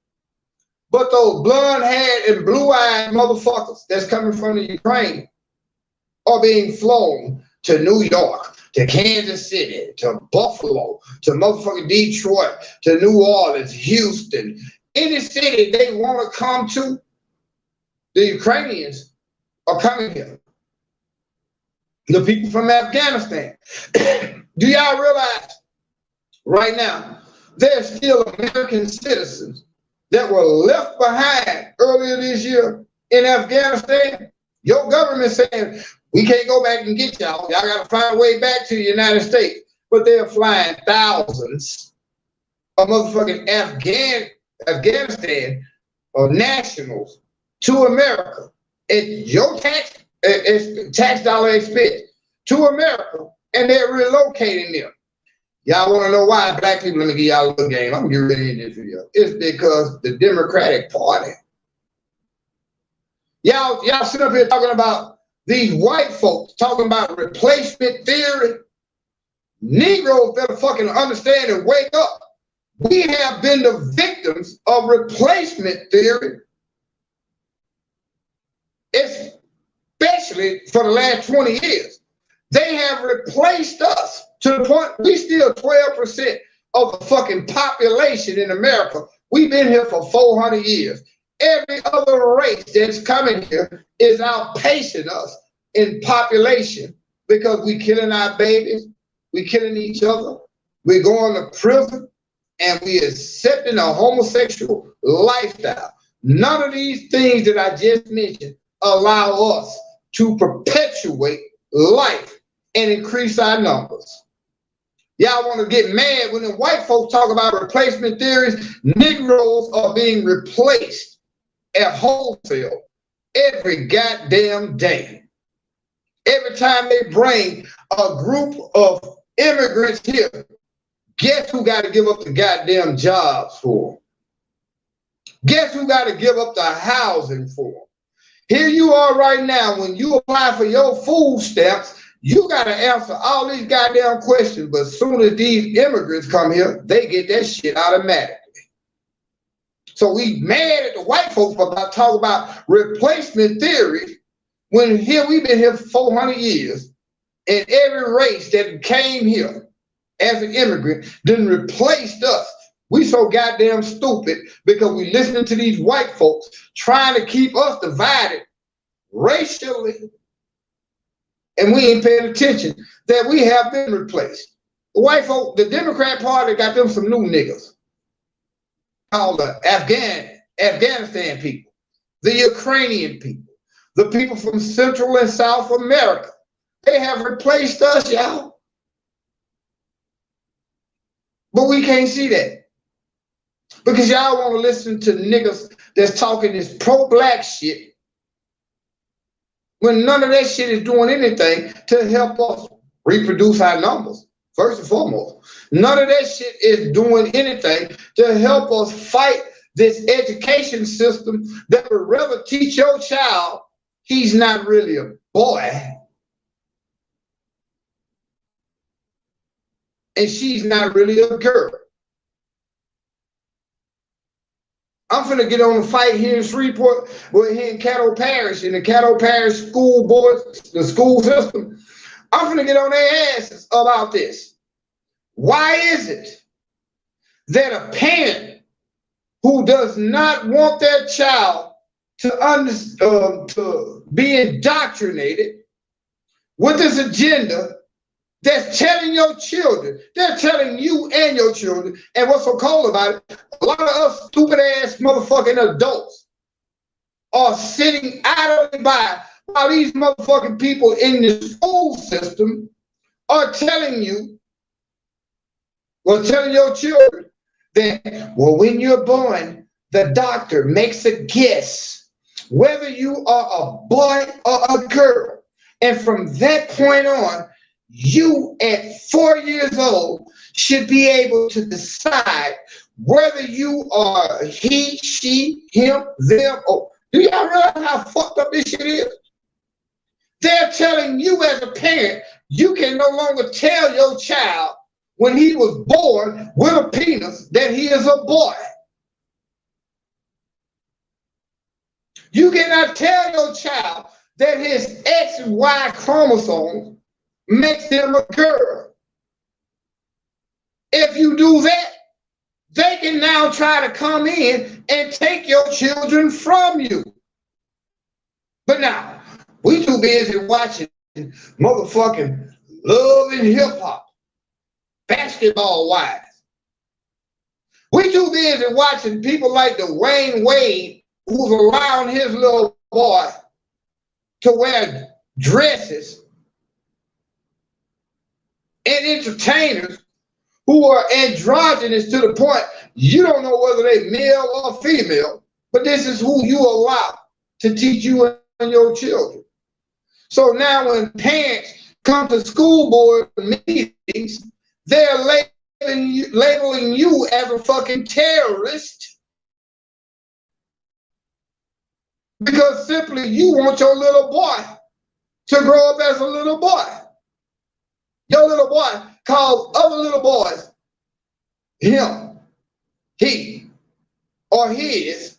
But those blonde-haired and blue-eyed motherfuckers that's coming from the Ukraine are being flown to New York, to Kansas City, to Buffalo, to motherfucking Detroit, to New Orleans, Houston, any city they want to come to. The Ukrainians are coming here. The people from Afghanistan. Do y'all realize right now there's still American citizens that were left behind earlier this year in Afghanistan? Your government saying, we can't go back and get y'all. Y'all got to find a way back to the United States. But they're flying thousands of motherfucking Afghanistan nationals to America at your tax dollar expense to America, and they're relocating them. Y'all want to know why black people? Let me give y'all a little game. I'm gonna get ready in this video. It's because the Democratic Party. Y'all sit up here talking about these white folks talking about replacement theory. Negroes better fucking understand and wake up. We have been the victims of replacement theory, especially for the last 20 years. They have replaced us to the point we still 12% of the fucking population in America. We've been here for 400 years. Every other race that's coming here is outpacing us in population because we killing our babies, we killing each other, we going to prison, and we accepting a homosexual lifestyle. None of these things that I just mentioned allow us to perpetuate life and increase our numbers. Y'all want to get mad when the white folks talk about replacement theories. Negroes are being replaced at wholesale every goddamn day. Every time they bring a group of immigrants here, guess who got to give up the goddamn jobs for them? Guess who got to give up the housing for them? Here you are right now, when you apply for your food stamps, you got to answer all these goddamn questions, but as soon as these immigrants come here, they get that shit automatically. So we mad at the white folks about talking about replacement theory when here we've been here for 400 years, and every race that came here as an immigrant done replaced us. We so goddamn stupid because we listening to these white folks trying to keep us divided racially, and we ain't paying attention that we have been replaced. The white folk, the Democrat Party got them some new niggas called the Afghanistan people, the Ukrainian people, the people from Central and South America. They have replaced us, y'all. But we can't see that. Because y'all want to listen to niggas that's talking this pro-black shit when none of that shit is doing anything to help us reproduce our numbers, first and foremost. None of that shit is doing anything to help us fight this education system that would rather teach your child he's not really a boy and she's not really a girl. I'm finna get on a fight here in Shreveport, we're here in Caddo Parish, in the Caddo Parish school board, the school system. I'm finna get on their asses about this. Why is it that a parent who does not want their child to be indoctrinated with this agenda that's telling your children, they're telling you and your children, and what's so cold about it, a lot of us stupid ass motherfucking adults are sitting idly by while these motherfucking people in the school system are telling you, or telling your children that, well, when you're born, the doctor makes a guess whether you are a boy or a girl. And from that point on, you at 4 years old should be able to decide whether you are he, she, him, them, or do y'all realize how fucked up this shit is? They're telling you as a parent, you can no longer tell your child when he was born with a penis that he is a boy. You cannot tell your child that his X and Y chromosomes makes him a girl. If you do that, they can now try to come in and take your children from you. But now, we too busy watching motherfucking Love and Hip Hop, Basketball Wives. We too busy watching people like Dwayne Wade, who's allowing his little boy to wear dresses, and entertainers who are androgynous to the point you don't know whether they're male or female, but this is who you allow to teach you and your children. So now when parents come to school board meetings, they're labeling you as a fucking terrorist because simply you want your little boy to grow up as a little boy. Your little boy calls other little boys him, he, or his,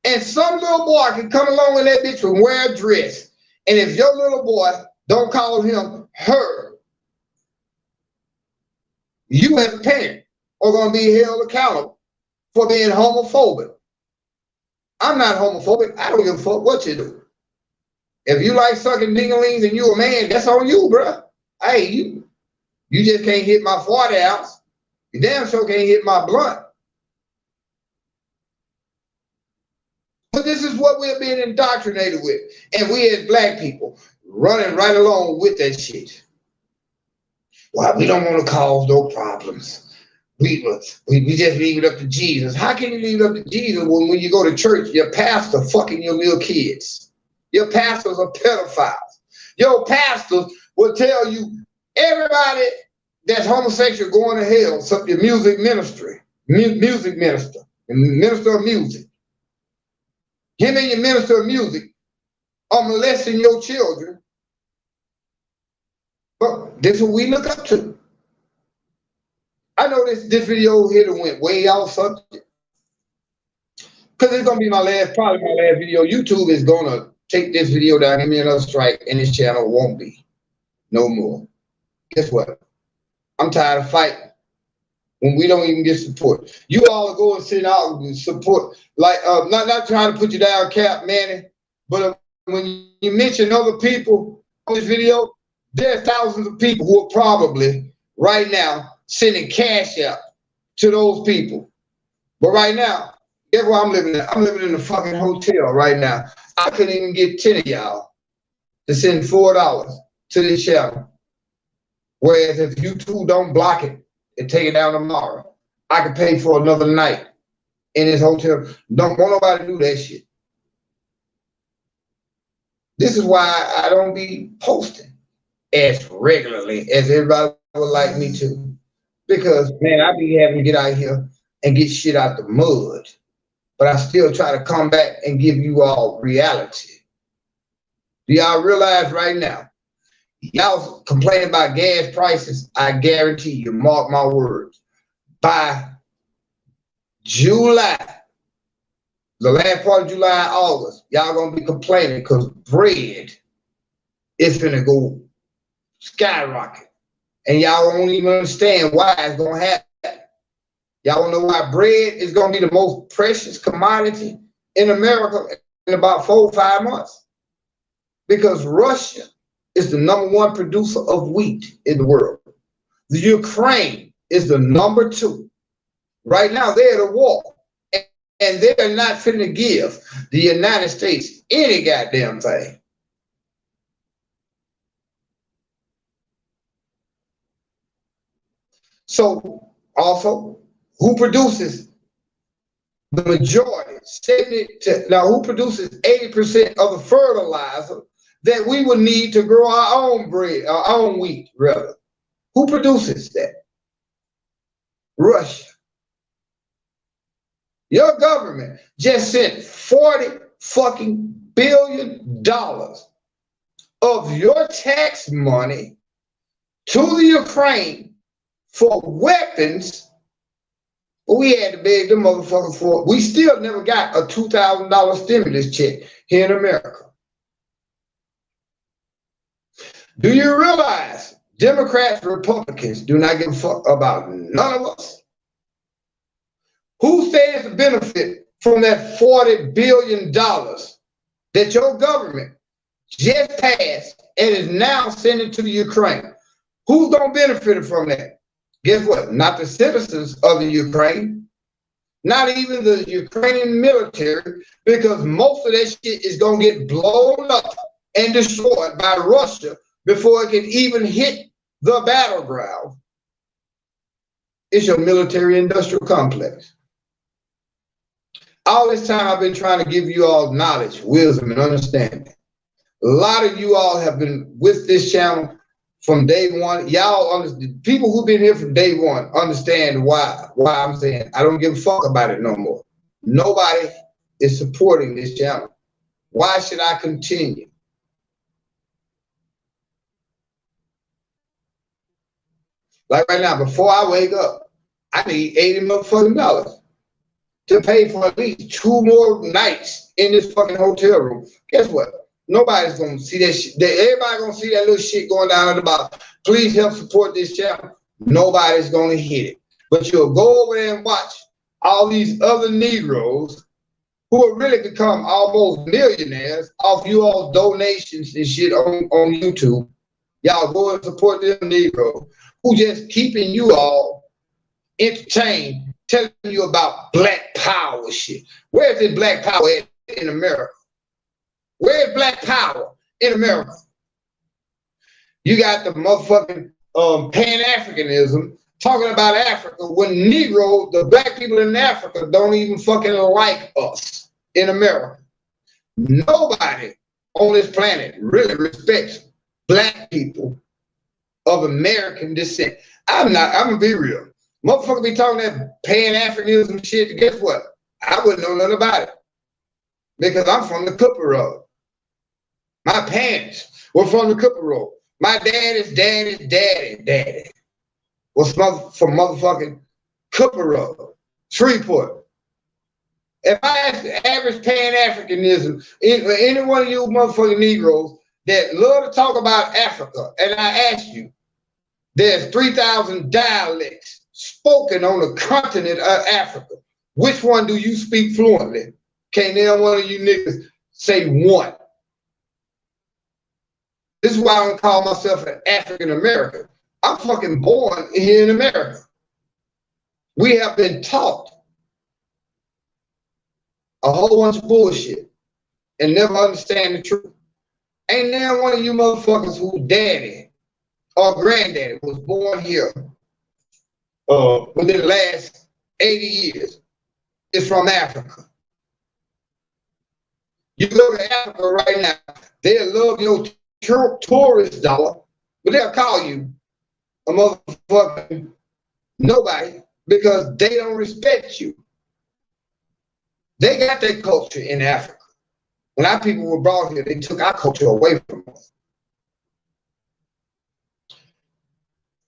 and some little boy can come along in that bitch and wear a dress, and if your little boy don't call him her, you as a parent are going to be held accountable for being homophobic. I'm not homophobic. I don't give a fuck what you do. If you like sucking ding-a-lings and you a man, that's on you, bruh. Hey, you just can't hit my 40 ounce. You damn sure can't hit my blunt. But this is what we're being indoctrinated with. And we as black people running right along with that shit. Well, we don't want to cause no problems. We just leave it up to Jesus. How can you leave it up to Jesus when you go to church, your pastor fucking your little kids? Your pastors are pedophiles. Your pastors will tell you everybody that's homosexual going to hell, except your music minister, and minister of music. Him and your minister of music are molesting your children. But this is what we look up to. I know this video here went way off subject. Because it's going to be probably my last video. YouTube is going to take this video down, give me another strike, and this channel won't be no more. Guess what? I'm tired of fighting when we don't even get support. You all go and sit out and support, like not trying to put you down, Cap Manny, but when you mention other people on this video, there are thousands of people who are probably right now sending cash out to those people. But right now, guess where I'm living at? I'm living in a fucking hotel right now. I couldn't even get 10 of y'all to send $4 to this channel. Whereas if YouTube don't block it and take it down tomorrow, I could pay for another night in this hotel. Don't want nobody to do that shit. This is why I don't be posting as regularly as everybody would like me to. Because, man, I be having to get out here and get shit out the mud. But I still try to come back and give you all reality. Do y'all realize right now, y'all complaining about gas prices? I guarantee you, mark my words, by July, the last part of July, August, y'all gonna be complaining because bread is gonna go skyrocket. And y'all won't even understand why it's gonna happen. Y'all know why bread is gonna be the most precious commodity in America in about 4 or 5 months? Because Russia is the #1 producer of wheat in the world. The Ukraine is the #2. Right now, they're at a war. And they're not finna give the United States any goddamn thing. So, also, who produces the majority, who produces 80% of the fertilizer that we would need to grow our own bread, our own wheat, rather? Who produces that? Russia. Your government just sent $40 fucking billion of your tax money to the Ukraine for weapons. We had to beg them motherfuckers for it. We still never got a $2,000 stimulus check here in America. Do you realize Democrats, Republicans do not give a fuck about none of us? Who stands to benefit from that $40 billion that your government just passed and is now sending to the Ukraine? Who's going to benefit from that? Guess what? Not the citizens of the Ukraine, not even the Ukrainian military, because most of that shit is going to get blown up and destroyed by Russia before it can even hit the battleground. It's your military-industrial complex. All this time I've been trying to give you all knowledge, wisdom, and understanding. A lot of you all have been with this channel from day one. Y'all, people who've been here from day one understand why I'm saying I don't give a fuck about it no more. Nobody is supporting this channel. Why should I continue? Like right now, before I wake up, I need $80 motherfucking to pay for at least 2 more nights in this fucking hotel room. Guess what? Nobody's gonna see that shit. Everybody gonna see that little shit going down at the bottom. Please help support this channel. Nobody's gonna hit it. But you'll go over there and watch all these other Negroes who have really become almost millionaires off you all donations and shit on YouTube. Y'all go and support them Negroes who just keeping you all entertained, telling you about black power shit. Where's this black power in America? Where's black power in America? You got the motherfucking Pan-Africanism talking about Africa when Negroes, the black people in Africa, don't even fucking like us in America. Nobody on this planet really respects black people of American descent. I'm gonna be real. Motherfucker be talking that Pan-Africanism shit. Guess what? I wouldn't know nothing about it because I'm from the Cooper Road. My parents were from the Cooper Road. My daddy's daddy was from motherfucking Cooper Road, Shreveport. If I ask the average Pan-Africanism, any one of you motherfucking Negroes that love to talk about Africa, and I ask you, there's 3,000 dialects spoken on the continent of Africa. Which one do you speak fluently? Can't none one of you niggas say one. This is why I don't call myself an African American. I'm fucking born here in America. We have been taught a whole bunch of bullshit and never understand the truth. Ain't now one of you motherfuckers whose daddy or granddaddy was born here within the last 80 years is from Africa. You go to Africa right now, they'll love your tourist dollar, but they'll call you a motherfucking nobody because they don't respect you. They got their culture in Africa. When our people were brought here, they took our culture away from us.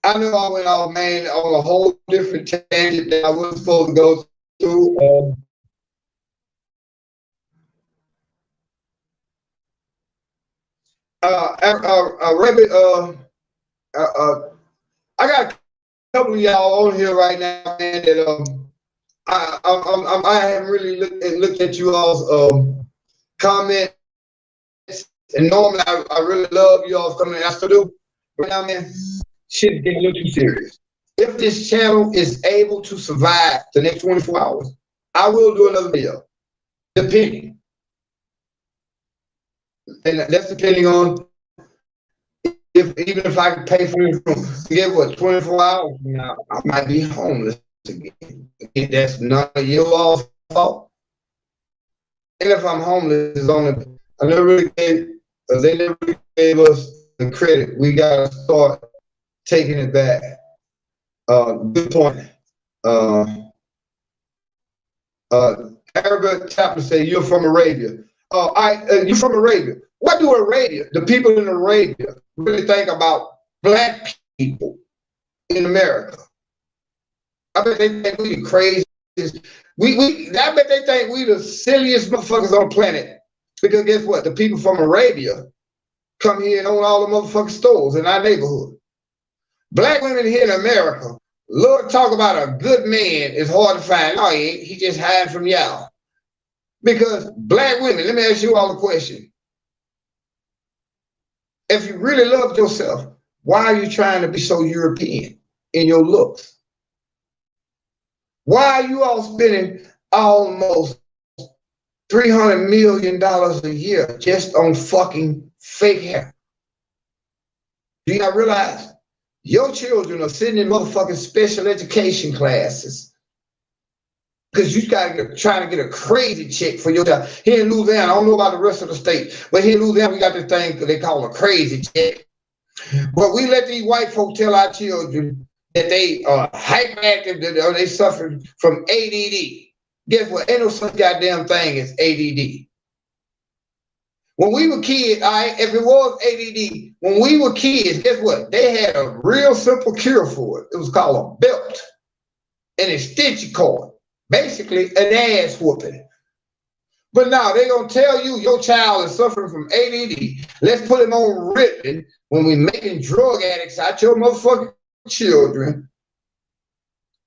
I know I went off, man, on a whole different tangent that I wasn't supposed to go through. I got a couple of y'all on here right now, man, that I haven't really looked at you all's comments, and normally I really love you all's comments. I still do. Right now, man, shit is getting a little too serious. If this channel is able to survive the next 24 hours, I will do another video, depending. And that's depending on even if I can pay for it. Get what, 24 hours from now, I might be homeless again. That's none of your all's fault. And if I'm homeless, it's only they never really gave us the credit. We gotta start taking it back. Good point. Arabic Chapter say you're from Arabia. You're from Arabia. What do Arabia, the people in Arabia, really think about black people in America? I bet they think we the craziest. I bet they think we the silliest motherfuckers on the planet. Because guess what? The people from Arabia come here and own all the motherfucking stores in our neighborhood. Black women here in America, Lord, talk about a good man is hard to find. No, he ain't. He just hiding from y'all. Because black women, let me ask you all a question. If you really loved yourself, why are you trying to be so European in your looks? Why are you all spending almost $300 million a year just on fucking fake hair? Do you not realize your children are sitting in motherfucking special education classes because you trying to get a crazy check for your child? Here in Louisiana, I don't know about the rest of the state, but here in Louisiana, we got this thing they call a crazy check. But we let these white folk tell our children that they are hyperactive, that they suffer from ADD. Guess what? Ain't no such goddamn thing as ADD. When we were kids, if it was ADD, when we were kids, guess what? They had a real simple cure for it. It was called a belt and a stitch cord. Basically, an ass whooping. But now they're going to tell you your child is suffering from ADD. Let's put him on ripping when we're making drug addicts out your motherfucking children.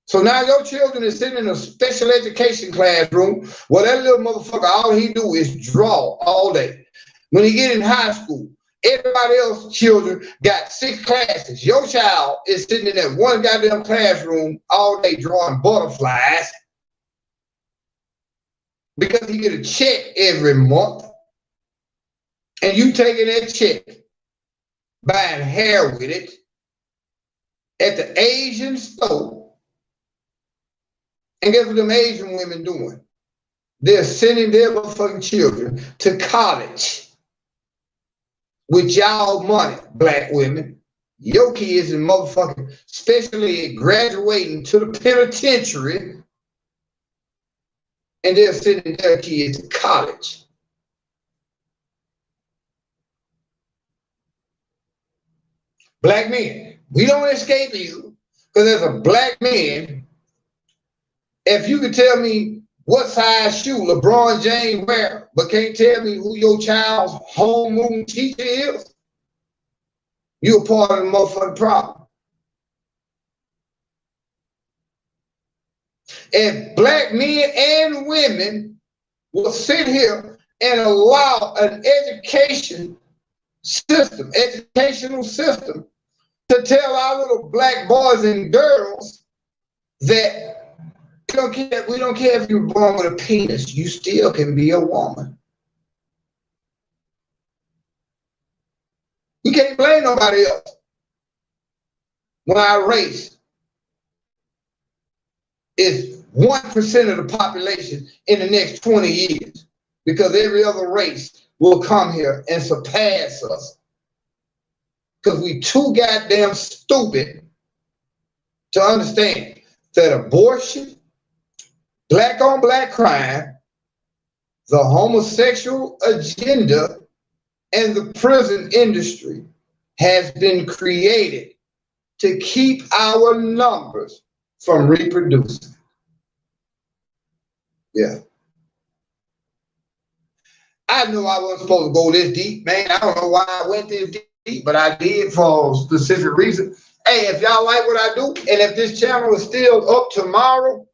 So now your children is sitting in a special education classroom where that little motherfucker, all he do is draw all day. When he get in high school, everybody else's children got 6 classes. Your child is sitting in that one goddamn classroom all day drawing butterflies because he get a check every month. And you taking that check, buying hair with it at the Asian store. And guess what them Asian women doing? They're sending their motherfucking children to college with y'all money, black women. Your kids and motherfucking, especially graduating to the penitentiary, and they're sending their kids to college. Black men, we don't escape you because as a black man, if you could tell me what size shoe LeBron James wear, but can't tell me who your child's homeroom teacher is, you're part of the motherfucking problem. If black men and women will sit here and allow an education system, educational system, to tell our little black boys and girls that we don't care if you're born with a penis, you still can be a woman. You can't blame nobody else when our race is 1% of the population in the next 20 years, because every other race will come here and surpass us. Because we too goddamn stupid to understand that abortion, black on black crime, the homosexual agenda, and the prison industry has been created to keep our numbers from reproducing. Yeah. I knew I wasn't supposed to go this deep, man. I don't know why I went this deep, but I did for a specific reason. Hey, if y'all like what I do, and if this channel is still up tomorrow,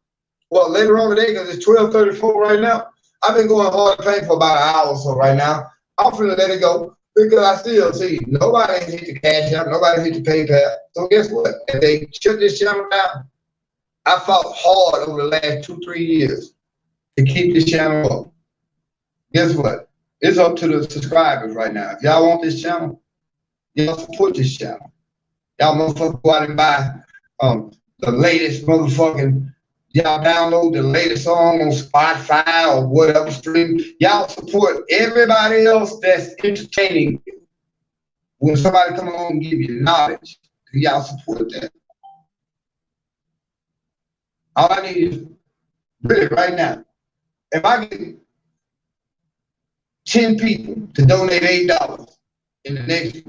well, later on today, because it's 12:34 right now, I've been going hard and pain for about an hour or so right now. I'm finna let it go because I still see nobody hit the Cash App, nobody hit the PayPal. So guess what? If they shut this channel down, I fought hard over the last 2-3 years to keep this channel up. Guess what? It's up to the subscribers right now. If y'all want this channel, y'all support this channel. Y'all motherfuckers go out and buy the latest motherfucking, y'all download the latest song on Spotify or whatever stream. Y'all support everybody else that's entertaining you. When somebody come along and give you knowledge, y'all support that. All I need is, really right now, if I get 10 people to donate $8 in the next,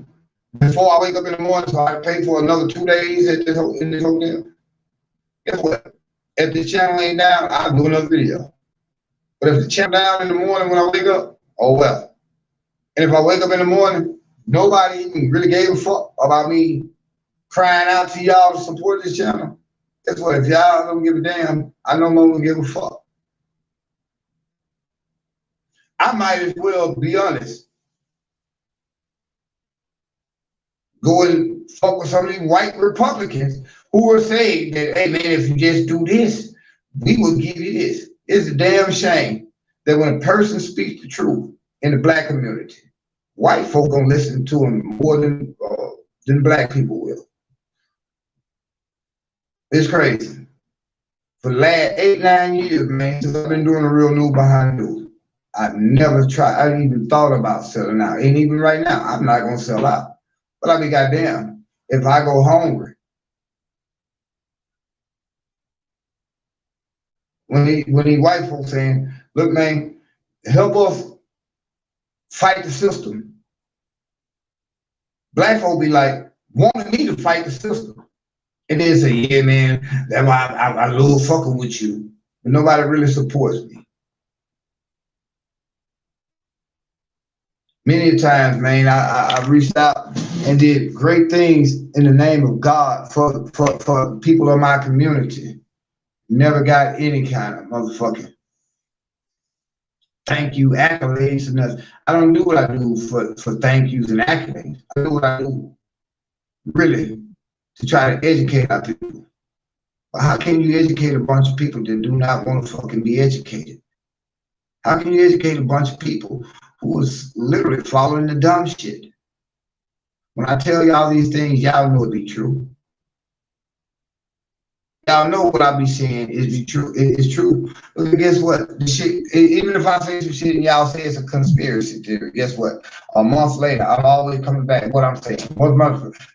before I wake up in the morning, so I can pay for another 2 days in this hotel, guess what? If the channel ain't down, I'll do another video. But if the channel down in the morning when I wake up, oh well. And if I wake up in the morning, nobody even really gave a fuck about me crying out to y'all to support this channel. Guess what? If y'all don't give a damn, I no longer give a fuck. I might as well be honest. Go and fuck with some of these white Republicans who are saying that, hey man, if you just do this, we will give you this. It's a damn shame that when a person speaks the truth in the black community, white folk gonna listen to them more than black people will. It's crazy. For the last 8-9 years, man, since I've been doing the real news behind news, I've never tried, I didn't even thought about selling out. And even right now, I'm not gonna sell out. But I be goddamn, if I go hungry, when these white folks saying, look, man, help us fight the system. Black folk be like, wanting me to fight the system. And then say, yeah, man, that's why I love fucking with you. But nobody really supports me. Many times, man, I reached out and did great things in the name of God for people of my community. Never got any kind of motherfucking thank you, accolades, and nothing. I don't do what I do for thank yous and accolades. I do what I do really to try to educate our people. But how can you educate a bunch of people that do not want to fucking be educated? How can you educate a bunch of people who is literally following the dumb shit? When I tell y'all these things, y'all know it be true. Y'all know what I be saying is true. It's true. But guess what? The shit, even if I say some shit and y'all say it's a conspiracy theory, guess what? A month later, I'm always coming back. What I'm saying. A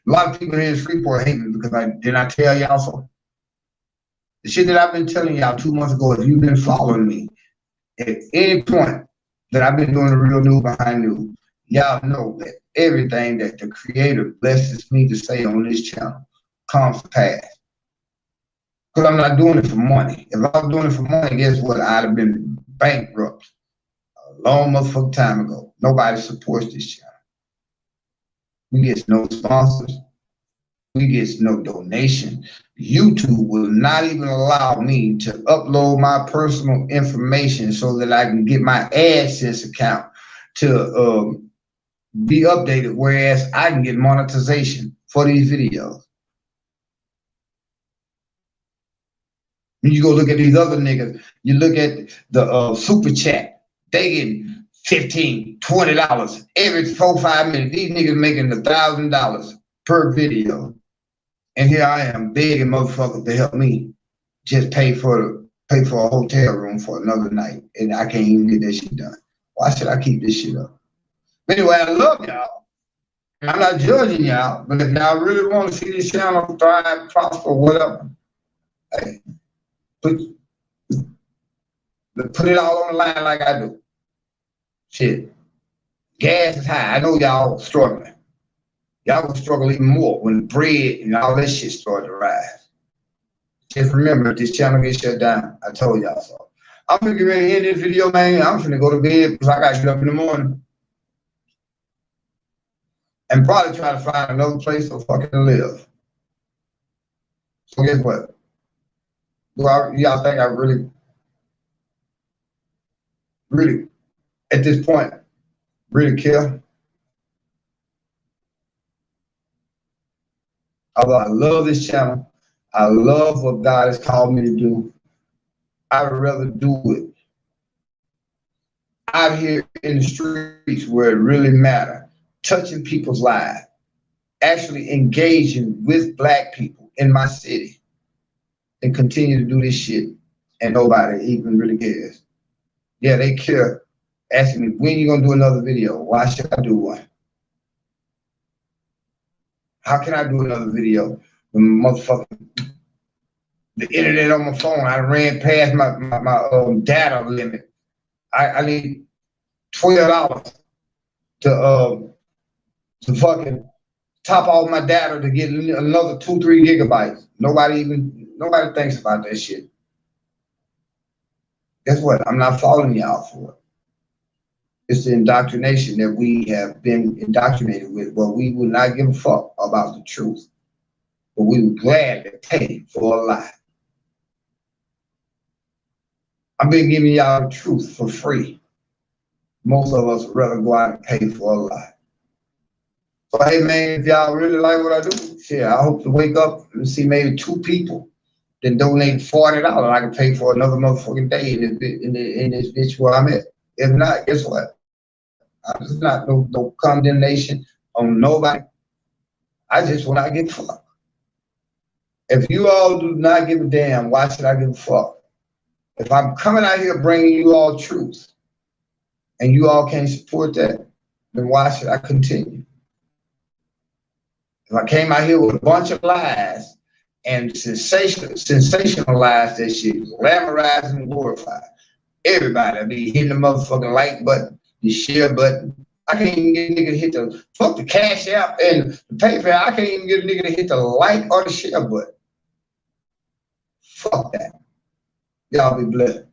lot of people here in Freeport hate me because didn't I tell y'all so? The shit that I've been telling y'all 2 months ago, if you've been following me at any point that I've been doing the real news behind news, y'all know that everything that the Creator blesses me to say on this channel comes to pass. Because I'm not doing it for money. If I was doing it for money, guess what? I'd have been bankrupt a long motherfucking time ago. Nobody supports this channel. We get no sponsors. We get no donation. YouTube will not even allow me to upload my personal information so that I can get my AdSense account to be updated, whereas I can get monetization for these videos. When you go look at these other niggas, you look at the super chat, they get $15, $20 every 4-5 minutes. These niggas making $1,000 per video. And here I am begging motherfuckers to help me just pay for a hotel room for another night. And I can't even get that shit done. Why should I keep this shit up? Anyway, I love y'all. I'm not judging y'all, but if y'all really want to see this channel thrive, prosper, whatever, hey, put it all on the line like I do. Shit. Gas is high. I know y'all struggling. Y'all gonna struggle even more when the bread and all that shit start to rise. Just remember, if this channel gets shut down, I told y'all so. I'm gonna get ready to end this video, man. I'm finna go to bed because I gotta get up in the morning. And probably try to find another place to fucking live. So guess what? Do y'all think I really, at this point, really care? Although I love this channel, I love what God has called me to do, I would rather do it out here in the streets where it really matters, touching people's lives, actually engaging with Black people in my city, and continue to do this shit and nobody even really cares. Yeah, they care, asking me, when you gonna do another video? Why should I do one? How can I do another video when motherfucking the internet on my phone, I ran past my data limit. I need $12 to fucking top off my data to get another 2-3 gigabytes. Nobody thinks about that shit. Guess what? I'm not following y'all for it. It's the indoctrination that we have been indoctrinated with, but we will not give a fuck about the truth. But we would gladly pay for a lie. I've been giving y'all the truth for free. Most of us would rather go out and pay for a lie. So hey man, if y'all really like what I do, shit, I hope to wake up and see maybe 2 people then donate $40. I can pay for another motherfucking day in this bitch where I'm at. If not, guess what? There's not no condemnation on nobody. I just want to get fucked. If you all do not give a damn, why should I give a fuck? If I'm coming out here bringing you all truth and you all can't support that, then why should I continue? If I came out here with a bunch of lies and sensationalize that shit, glamorize and glorify, everybody be hitting the motherfucking like button, the share button. I can't even get a nigga to hit the, fuck the Cash App and the PayPal, I can't even get a nigga to hit the like or the share button. Fuck that. Y'all be blessed.